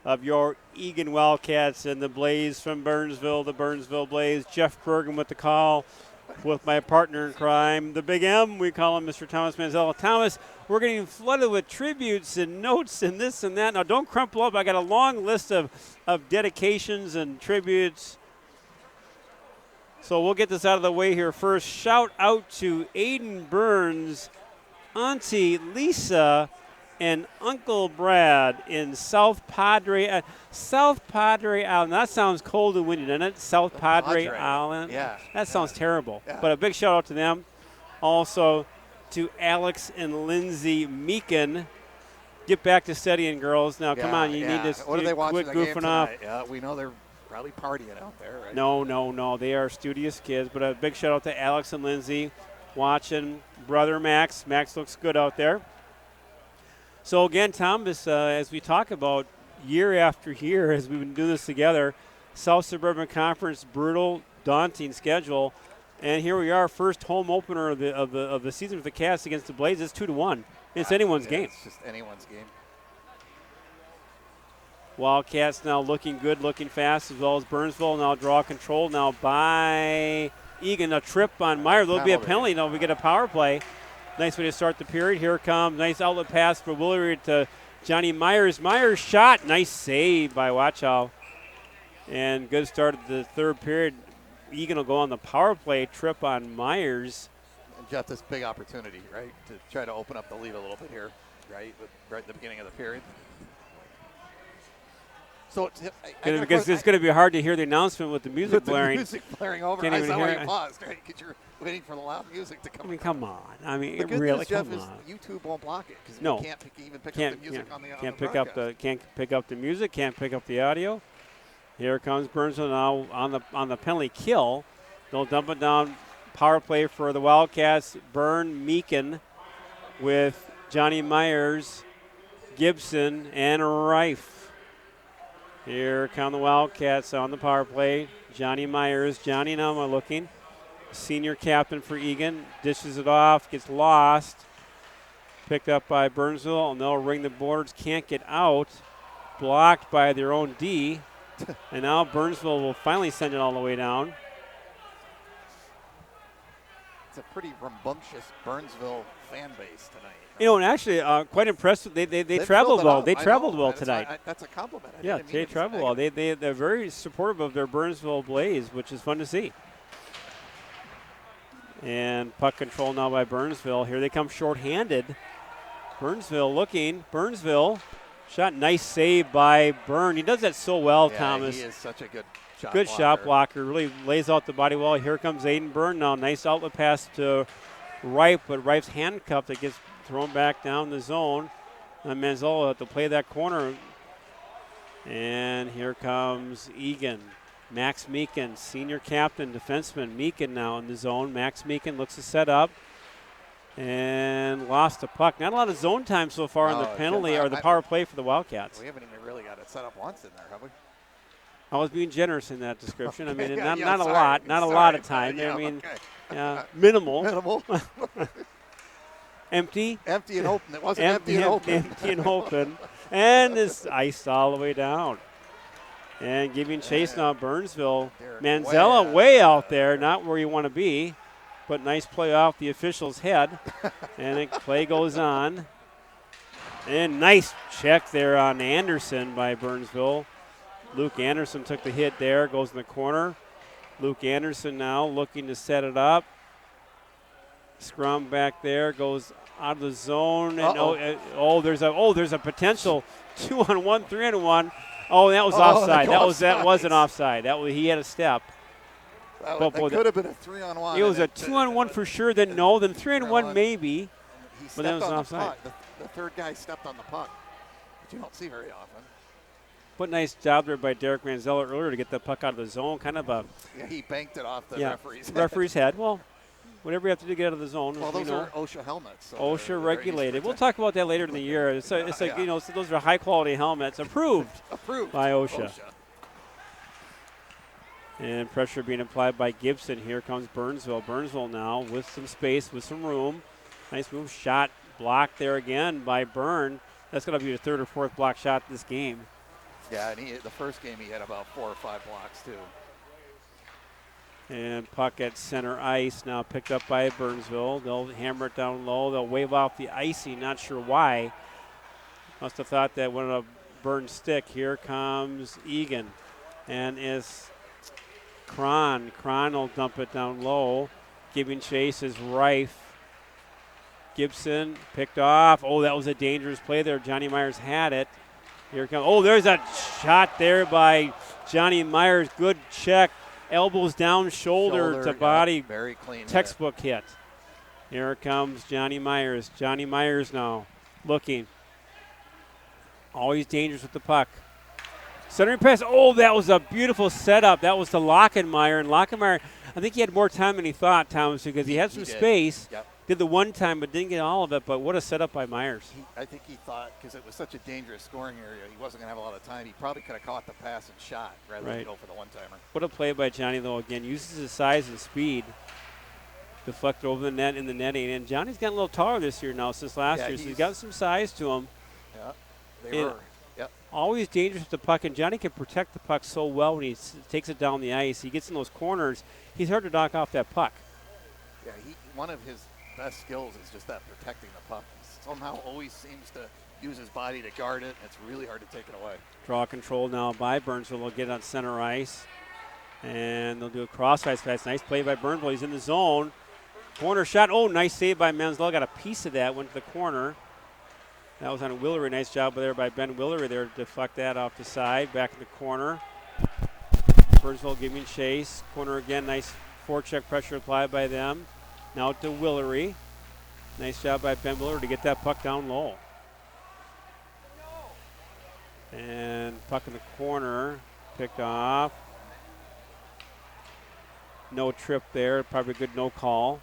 of your Eagan Wildcats and the Blaze from Burnsville, the Burnsville Blaze. Jeff Kurgan with the call with my partner in crime, the Big M. We call him Mr. Thomas Manzella. Thomas, we're getting flooded with tributes and notes and this and that. Now, don't crumple up. I got a long list of dedications and tributes. So we'll get this out of the way here first. Shout out to Aiden Burns, Auntie Lisa, and Uncle Brad in South Padre Island. That sounds cold and windy, doesn't it? South Padre Island. Yeah. That sounds terrible. Yeah. But a big shout out to them. Also to Alex and Lindsay Meakin. Get back to studying, girls. Now, come on, you need to What are they watching quit the goofing game off. tonight? Yeah, we know they're probably partying out there, right? No. They are studious kids. But a big shout out to Alex and Lindsay watching. Brother Max. Max looks good out there. So, again, Thomas, as we talk about year after year, as we've been doing this together, South Suburban Conference, brutal, daunting schedule. And here we are, first home opener of the season with the Cats against the Blaze. It's 2-1. It's anyone's game. It's just anyone's game. Wildcats now looking good, looking fast, as well as Burnsville. Now draw control now by Eagan. A trip on Meyer. There'll be a penalty. Now we get a power play. Nice way to start the period. Here comes nice outlet pass for Willard to Johnny Myers. Myers shot. Nice save by Wachow. And good start of the third period. Eagan will go on the power play. Trip on Myers. And Jeff, this big opportunity, right, to try to open up the lead a little bit here, right at the beginning of the period. So it's going to be hard to hear the announcement with the music blaring. The music blaring over. Can't I even saw hear why it. you paused, right? Because you're waiting for the loud music to come. I mean, come on. I mean, the good really, news, Jeff, come is on. YouTube won't block it because No. we can't even pick up the music on the can't broadcast. Can't pick up the music. Can't pick up the audio. Here comes Burnsville now on the penalty kill. They'll dump it down. Power play for the Wildcats. Byrne Meakin with Johnny Myers, Gibson, and Reif. Here come the Wildcats on the power play. Johnny Myers. Johnny now looking. Senior captain for Eagan. Dishes it off. Gets lost. Picked up by Burnsville. And they'll ring the boards. Can't get out. Blocked by their own D. And now Burnsville will finally send it all the way down. It's a pretty rambunctious Burnsville fan base tonight. And actually, quite impressed. They traveled well. They traveled well tonight. That's a compliment. Yeah, they traveled well. They're very supportive of their Burnsville Blaze, which is fun to see. And puck control now by Burnsville. Here they come shorthanded. Burnsville looking. Burnsville shot. Nice save by Byrne. He does that so well, Thomas. He is such a good shot Good blocker. shot blocker. Really lays out the body well. Here comes Aiden Byrne now. Nice outlet pass to Reif, but Reif's handcuffed. It gets thrown back down the zone. And Manzella will have to play that corner. And here comes Eagan. Max Meakin, senior captain, defenseman. Meakin now in the zone. Max Meakin looks to set up. And lost the puck. Not a lot of zone time so far on the penalty or the power play for the Wildcats. We haven't even really got it set up once in there, have we? I was being generous in that description. Okay. I mean, Yeah, not sorry. a lot. Not a lot of time. Yeah, I mean, okay. minimal. Minimal. Empty. Empty and open. It wasn't empty and open. Empty and open. And it's iced all the way down. And giving chase now, Burnsville. Manzella way out there, not where you want to be, but nice play off the official's head. And the play goes on. And nice check there on Anderson by Burnsville. Luke Anderson took the hit there, goes in the corner. Luke Anderson now looking to set it up. Scrum back there, goes out of the zone. And there's a potential 2-on-1, 3-on-1. Oh, that was offside. That wasn't offside. He had a step. That could have been a 3-on-1. It was a 2-on-1 for sure. Then 3-on-1 maybe. But that was an offside. The third guy stepped on the puck, which you don't see very often. But nice job there by Derek Manzella earlier to get the puck out of the zone. Kind of a. Yeah, he banked it off the referee's head. Referee's head. Well, whatever you have to do to get out of the zone. Well, those are OSHA helmets. So OSHA regulated. We'll talk about that later in the year. It's so those are high quality helmets approved by OSHA. And pressure being applied by Gibson. Here comes Burnsville. Burnsville now with some space, with some room. Nice move. Shot blocked there again by Byrne. That's going to be the third or fourth block shot this game. Yeah, and the first game he had about 4 or 5 blocks too. And puck at center ice now picked up by Burnsville. They'll hammer it down low. They'll wave off the icing, not sure why. Must have thought that went a Burn stick. Here comes Eagan. And is Cron. Cron will dump it down low. Giving chase is Rife. Gibson picked off. Oh, that was a dangerous play there. Johnny Myers had it. Here comes. Oh, there's a shot there by Johnny Myers. Good check. Elbows down, shoulder to body. Very clean. Textbook hit. Here comes Johnny Myers. Johnny Myers now looking. Always dangerous with the puck. Centering pass. Oh, that was a beautiful setup. That was to Lockenmeyer. And Lockenmeyer, I think he had more time than he thought, Thomas, because he had some space. Yep. Did the one time, but didn't get all of it. But what a setup by Myers. I think he thought, because it was such a dangerous scoring area, he wasn't going to have a lot of time. He probably could have caught the pass and shot rather than go for the one-timer. What a play by Johnny, though, again. Uses his size and speed. Deflected over the net in the netting. And Johnny's gotten a little taller this year now since last year, so he's got some size to him. Yeah, they were. Yep. Always dangerous with the puck, and Johnny can protect the puck so well when he takes it down the ice. He gets in those corners. He's hard to knock off that puck. Yeah, one of his best skills is just that protecting the puck. He somehow always seems to use his body to guard it. It's really hard to take it away. Draw control now by Burnsville. They'll get on center ice, and they'll do a cross-ice pass. Nice play by Burnsville. He's in the zone. Corner shot. Oh, nice save by Menzel. Got a piece of that. Went to the corner. That was on Willery. Nice job there by Ben Willery there to deflect that off the side. Back in the corner. Burnsville giving chase. Corner again. Nice forecheck pressure applied by them. Now to Willery. Nice job by Ben Willery to get that puck down low. And puck in the corner. Picked off. No trip there. Probably a good no call.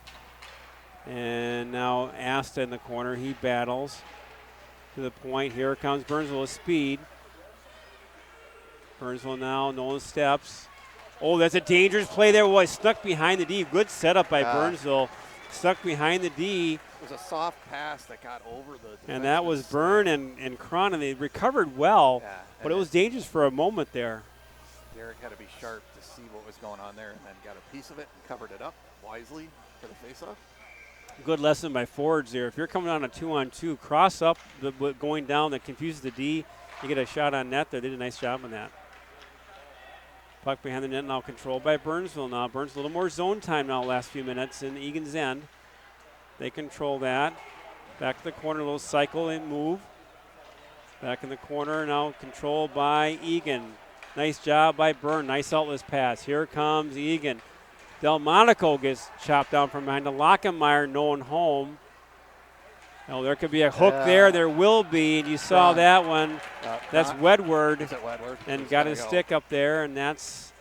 And now Asta in the corner. He battles to the point. Here comes Burnsville with speed. Burnsville now, Nolan steps. Oh, that's a dangerous play there. Was stuck behind the D. Good setup by Burnsville. Stuck behind the D. It was a soft pass that got over the. And that was Byrne and Cron, and they recovered well, but it was dangerous for a moment there. Derek had to be sharp to see what was going on there, and then got a piece of it and covered it up wisely for the faceoff. Good lesson by forwards there. If you're coming on a 2-on-2, cross up going down that confuses the D. You get a shot on net there. They did a nice job on that. Puck behind the net now controlled by Burnsville now. Burnsville a little more zone time now last few minutes in Egan's end. They control that. Back to the corner, a little cycle and move. Back in the corner now controlled by Eagan. Nice job by Byrne. Nice outless pass. Here comes Eagan. Delmonico gets chopped down from behind. The Lockenmeyer no one home. Oh, there could be a hook there. There will be. And you saw that one. That's Wedward. Is it Wedward? And got his stick up there, and that's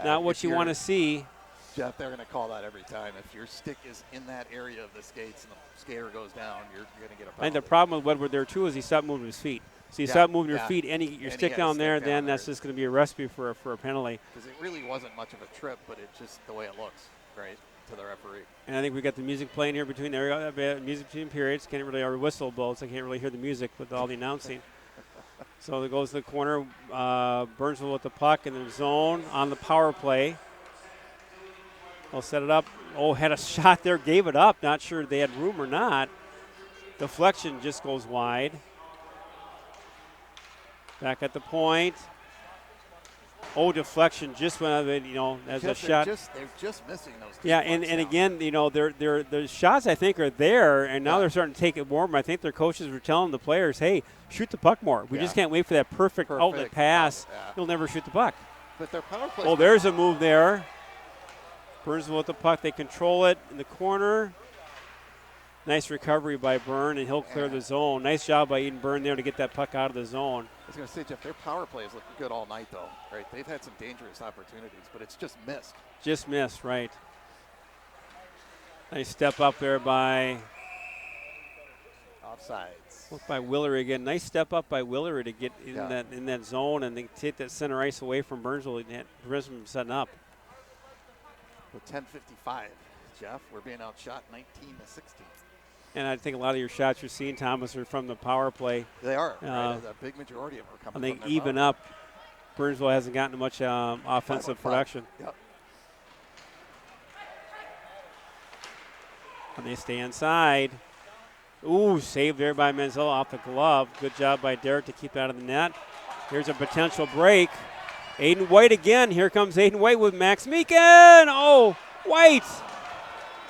not what you want to see. Jeff, they're going to call that every time. If your stick is in that area of the skates and the skater goes down, you're going to get a penalty. I think the problem with Wedward there, too, is he stopped moving his feet. So you stop moving your feet and you get your stick down there, then that's just going to be a recipe for a penalty. Because it really wasn't much of a trip, but it's just the way it looks, right, to the referee. And I think we got the music playing here between music between periods. Can't really, our whistle blows. I can't really hear the music with all the announcing. So it goes to the corner. Burnsville with the puck in the zone on the power play. They'll set it up. Oh, had a shot there, gave it up. Not sure they had room or not. Deflection just goes wide. Back at the point. Oh, deflection just went out of it, as a shot. They're just missing those two. Yeah, and again, their shots, I think, are there, and now they're starting to take it warm. I think their coaches were telling the players, hey, shoot the puck more. We just can't wait for that perfect outlet pass. You'll never shoot the puck. But their power play. Oh, there's a move there. Burnsville with the puck. They control it in the corner. Nice recovery by Byrne, and he'll clear the zone. Nice job by Eden Byrne there to get that puck out of the zone. I was going to say, Jeff, their power play is looking good all night, though. Right? They've had some dangerous opportunities, but it's just missed. Just missed, right. Nice step up there by offsides. Look by Willery again. Nice step up by Willery to get in that zone and then take that center ice away from Burnsville and prevent him from setting up. With 10:55, Jeff, we're being outshot 19-16. And I think a lot of your shots you're seeing, Thomas, are from the power play. They are. Right? A big majority of them are coming I think from their even power. up, Burnsville hasn't gotten much offensive production. Yep. And they stay inside. Ooh, saved there by Menzel off the glove. Good job by Derek to keep that out of the net. Here's a potential break. Aiden White again. Here comes Aiden White with Max Meekin. Oh, White.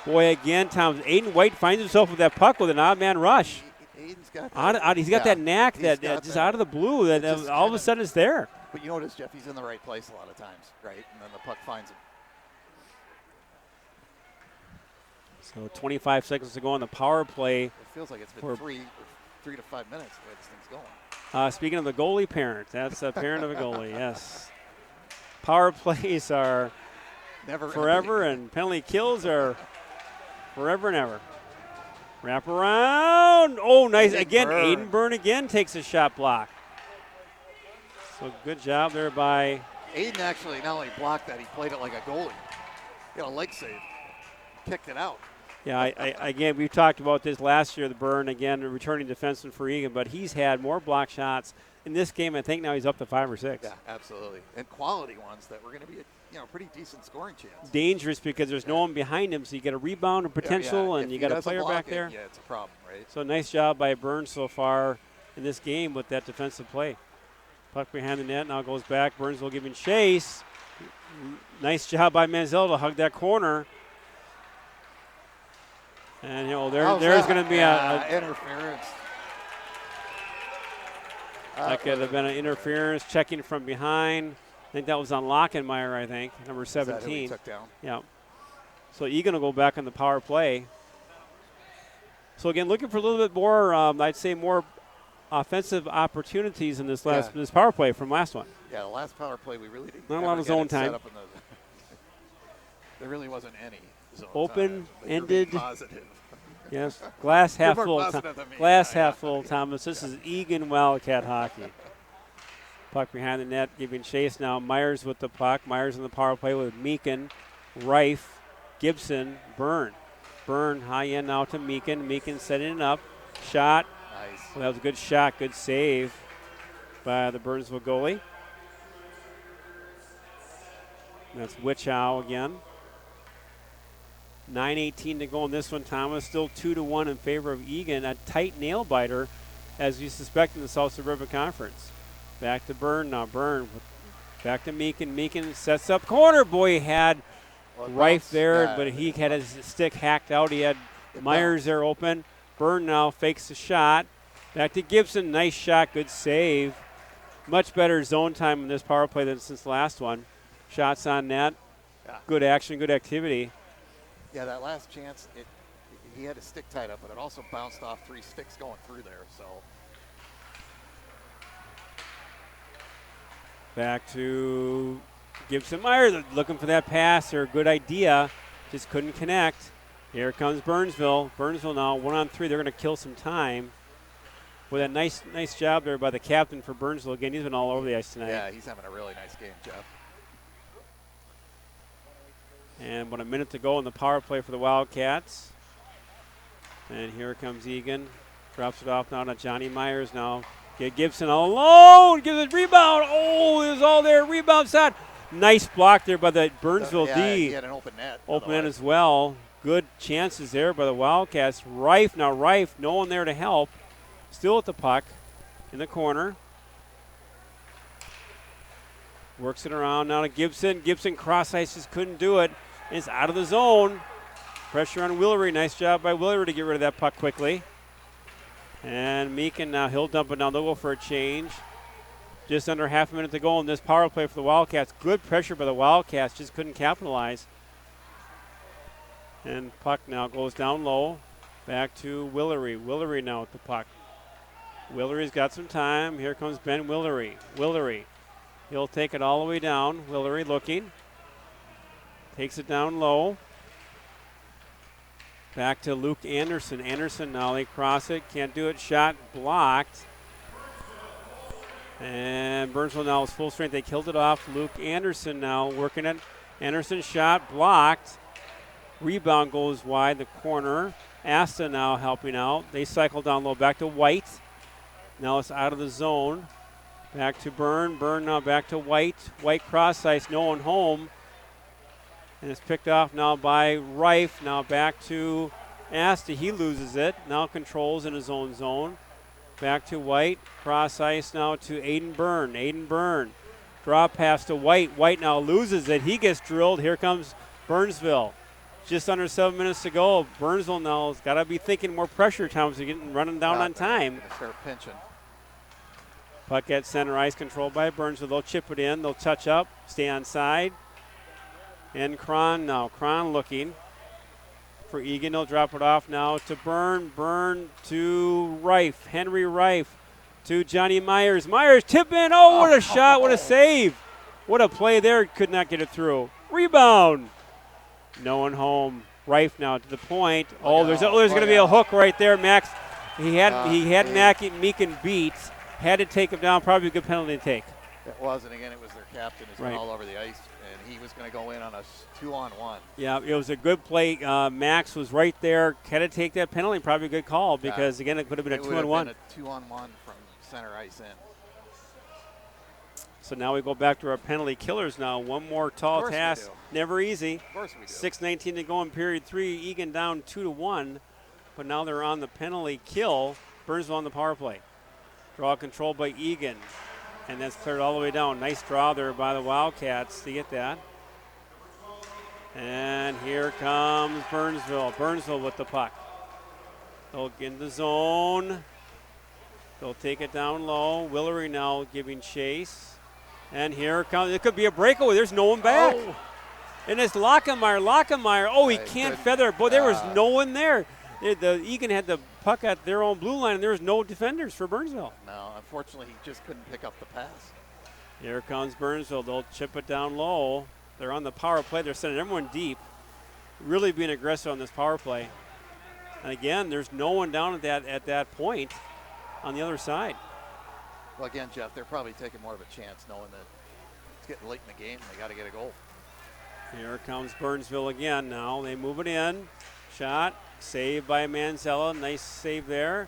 Boy, again, Tom. Aiden White finds himself with that puck with an odd man rush. Aiden's got that. He's got that knack that just out of the blue that all of a sudden is there. But you notice, Jeff, he's in the right place a lot of times, right? And then the puck finds him. So 25 seconds to go on the power play. It feels like it's been 3 to 5 minutes the way this thing's going. Speaking of the goalie parent, that's a parent of a goalie, yes. Power plays are never forever, and penalty kills are forever and ever. Wrap around. Oh, nice. Again, Aiden Byrne again takes a shot block. So good job there by Aiden. Actually, not only blocked that, he played it like a goalie. He had a leg save. Kicked it out. Yeah, again, we talked about this last year, the Byrne, again, a returning defenseman for Eagan, but he's had more block shots in this game. I think now he's up to 5 or 6. Yeah, absolutely. And quality ones that were going to be a pretty decent scoring chance. Dangerous because there's no one behind him, so you get a rebound potential, and you got a player back there. Yeah, it's a problem, right? So nice job by Byrne so far in this game with that defensive play. Puck behind the net, now goes back. Burnsville giving chase. Nice job by Manziel to hug that corner. And there's going to be a interference. That could have been an interference, checking from behind. I think that was on Lockenmeyer, I think, number 17. Is that who he took down? Yeah. So Eagan will go back on the power play. So again, looking for a little bit more, I'd say more offensive opportunities in this this power play from last one. Yeah, the last power play we really didn't. Not a lot of zone time. There really wasn't any zone Open-ended. Positive. Yes, glass half full. Glass half full, Yeah. Thomas. This is Eagan Wildcat hockey. Puck behind the net, giving chase now. Myers with the puck. Myers in the power play with Meekin, Reif, Gibson, Byrne. Byrne high end now to Meekin. Meekin setting it up. Shot. Nice. Well, that was a good shot. Good save by the Burnsville goalie. And that's Wichow again. 9:18 to go in this one, Thomas. Still 2-1 in favor of Eagan. A tight nail biter, as you suspect in the South Suburban Conference. Back to Byrne now. Byrne back to Meekin. Meekin sets up corner. Boy, he had Reif there, but he had his stick hacked out. He had Myers there open. Byrne now fakes the shot. Back to Gibson. Nice shot. Good save. Much better zone time in this power play than since the last one. Shots on net. Yeah. Good action. Good activity. Yeah, that last chance, he had his stick tied up, but it also bounced off 3 sticks going through there. So back to Gibson Myers looking for that pass or good idea. Just couldn't connect. Here comes Burnsville. Burnsville now 1-on-3. They're going to kill some time. With a nice job there by the captain for Burnsville. Again, he's been all over the ice tonight. Yeah, he's having a really nice game, Jeff. And about a minute to go in the power play for the Wildcats. And here comes Eagan. Drops it off now to Johnny Myers now. Get Gibson all alone. Gives a rebound. Oh, it was all there. Rebound shot. Nice block there by the Burnsville D. He had an open net. Open net as well. Good chances there by the Wildcats. Reif, no one there to help. Still at the puck in the corner. Works it around now to Gibson. Gibson cross ice, just couldn't do it. It's out of the zone. Pressure on Willery. Nice job by Willery to get rid of that puck quickly. And Meekin now, he'll dump it down. They'll go for a change. Just under half a minute to go in this power play for the Wildcats. Good pressure by the Wildcats, just couldn't capitalize. And puck now goes down low. Back to Willery. Willery now with the puck. Willery's got some time. Here comes Ben Willery. Willery. He'll take it all the way down. Willery looking. Takes it down low. Back to Luke Anderson. Anderson now, they cross it. Can't do it. Shot blocked. And Burnsville now is full strength. They killed it off. Luke Anderson now working it. Anderson shot blocked. Rebound goes wide the corner. Asta now helping out. They cycle down low back to White. Now it's out of the zone. Back to Byrne. Byrne now back to White. White cross ice, no one home. And it's picked off now by Reif. Now back to Asta. He loses it. Now controls in his own zone. Back to White. Cross ice now to Aiden Byrne. Aiden Byrne. Draw pass to White. White now loses it. He gets drilled. Here comes Burnsville. Just under 7 minutes to go. Burnsville now has got to be thinking more pressure times. They're getting running down on time. Start pinching. Puck at center ice, controlled by Burnsville. They'll chip it in. They'll touch up, stay on side. And Cron now. Cron looking for Eagan. They'll drop it off now to Byrne. Byrne to Reif. Henry Reif to Johnny Myers. Myers tip in. Oh, what a shot. What a save. What a play there. Could not get it through. Rebound. No one home. Reif now to the point. There's going to be a hook right there. Max, he had Meekin beat. Had to take him down. Probably a good penalty to take. It was, and again, it was their captain who's all over the ice, and he was going to go in on a 2-on-1. Yeah, it was a good play. Max was right there. Had to take that penalty. Probably a good call because, again, it could have been a 2-on-1. It would have been a 2-on-1 from center ice in. So now we go back to our penalty killers now. One more tall task. Never easy. Of course we do. 6:19 to go in period 3. Eagan down 2-1, but now they're on the penalty kill. Burnsville on the power play. Draw controlled by Eagan, and that's cleared all the way down. Nice draw there by the Wildcats to get that. And here comes Burnsville. Burnsville with the puck. They'll get in the zone. They'll take it down low. Willery now giving chase. And here comes, it could be a breakaway. There's no one back. Oh. And it's Lockemeyer. Oh, he can't feather. Boy, there was no one there. The Eagan had the puck at their own blue line, and there was no defenders for Burnsville. No, unfortunately, he just couldn't pick up the pass. Here comes Burnsville. They'll chip it down low. They're on the power play. They're sending everyone deep. Really being aggressive on this power play. And again, there's no one down at that point on the other side. Well, again, Jeff, they're probably taking more of a chance knowing that it's getting late in the game and they got to get a goal. Here comes Burnsville again now. They move it in. Shot. Saved by Manzella. Nice save there.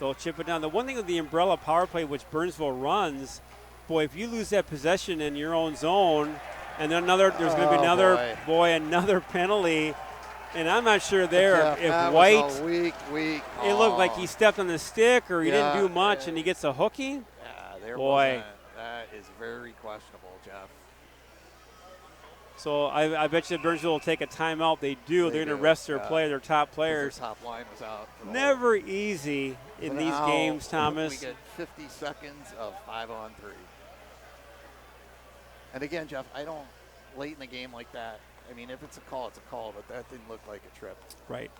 They'll chip it down. The one thing with the umbrella power play, which Burnsville runs, boy, if you lose that possession in your own zone, and then there's going to be another penalty. And I'm not sure there if White. Was a weak it looked like he stepped on the stick or he didn't do much and he gets a hooking. Yeah, that is very questionable, Jeff. So I bet you Burnsville will take a timeout. They're going to rest their top players. Their top line was out. Never easy in these games, Thomas. We get 50 seconds of 5-on-3. And again, Jeff, late in the game like that, I mean, if it's a call, it's a call, but that didn't look like a trip. Right.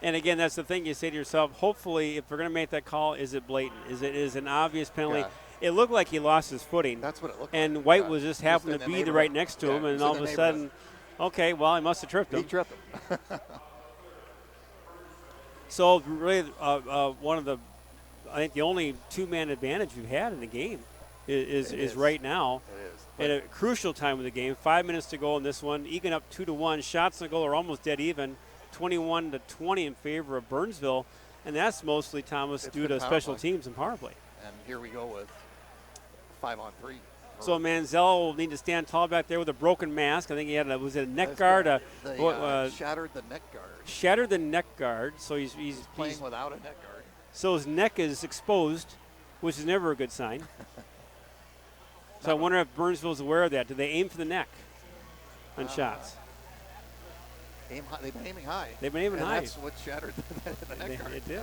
And again, that's the thing you say to yourself, hopefully, if they're going to make that call, is it blatant? Is an obvious penalty? Yeah. It looked like he lost his footing. That's what it looked like. And White was just happened to be right next to him, and all of a sudden, okay, well, he must have tripped him. He tripped him. So really, one of the, I think the only two-man advantage we've had in the game is right now. It is. At a crucial time of the game, 5 minutes to go in this one. Eagan up 2-1. Shots on goal are almost dead even, 21-20 in favor of Burnsville, and that's mostly, Thomas, due to special teams and power play. And here we go with 5-on-3. So Manziel will need to stand tall back there with a broken mask. I think he had a neck guard. Shattered the neck guard. Shattered the neck guard. So he's playing without a neck guard. So his neck is exposed, which is never a good sign. So I wonder if Burnsville's aware of that. Do they aim for the neck on shots? Aim high. They've been aiming high. They've been aiming high. That's what shattered the neck guard. It did.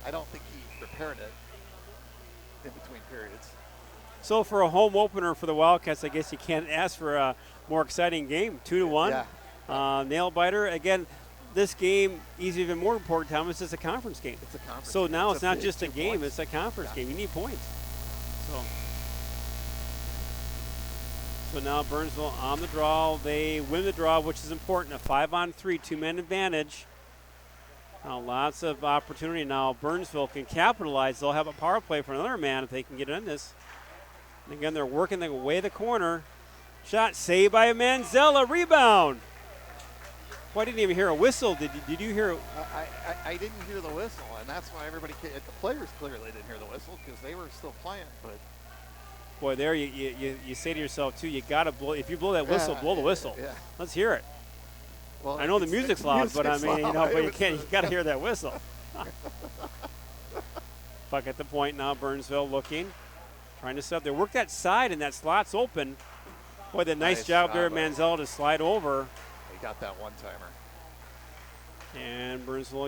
I don't think he repaired it in between periods. So for a home opener for the Wildcats, I guess you can't ask for a more exciting game. 2-1. Yeah. Nail biter. Again, this game is even more important, Thomas. It's a conference game. It's a conference so game. Now it's not just a game. It's a conference game. You need points. So now Burnsville on the draw. They win the draw, which is important. A 5-on-3, two-man advantage. Now lots of opportunity. Now Burnsville can capitalize. They'll have a power play for another man if they can get in this. And again, they're working their way to the corner. Shot saved by Manzella. Rebound. Well, I didn't even hear a whistle. Did you hear? I didn't hear the whistle, and that's why the players clearly didn't hear the whistle because they were still playing. But Boy, there you say to yourself too, you gotta blow. If you blow that whistle, blow the whistle. Yeah. Let's hear it. Well, I know the music's loud, but I mean, but you gotta hear that whistle. Puck at the point now. Burnsville looking, trying to set up there. Work that side, and that slot's open. Boy, the nice job there, Manziel, to slide over. He got that one-timer. And Burnsville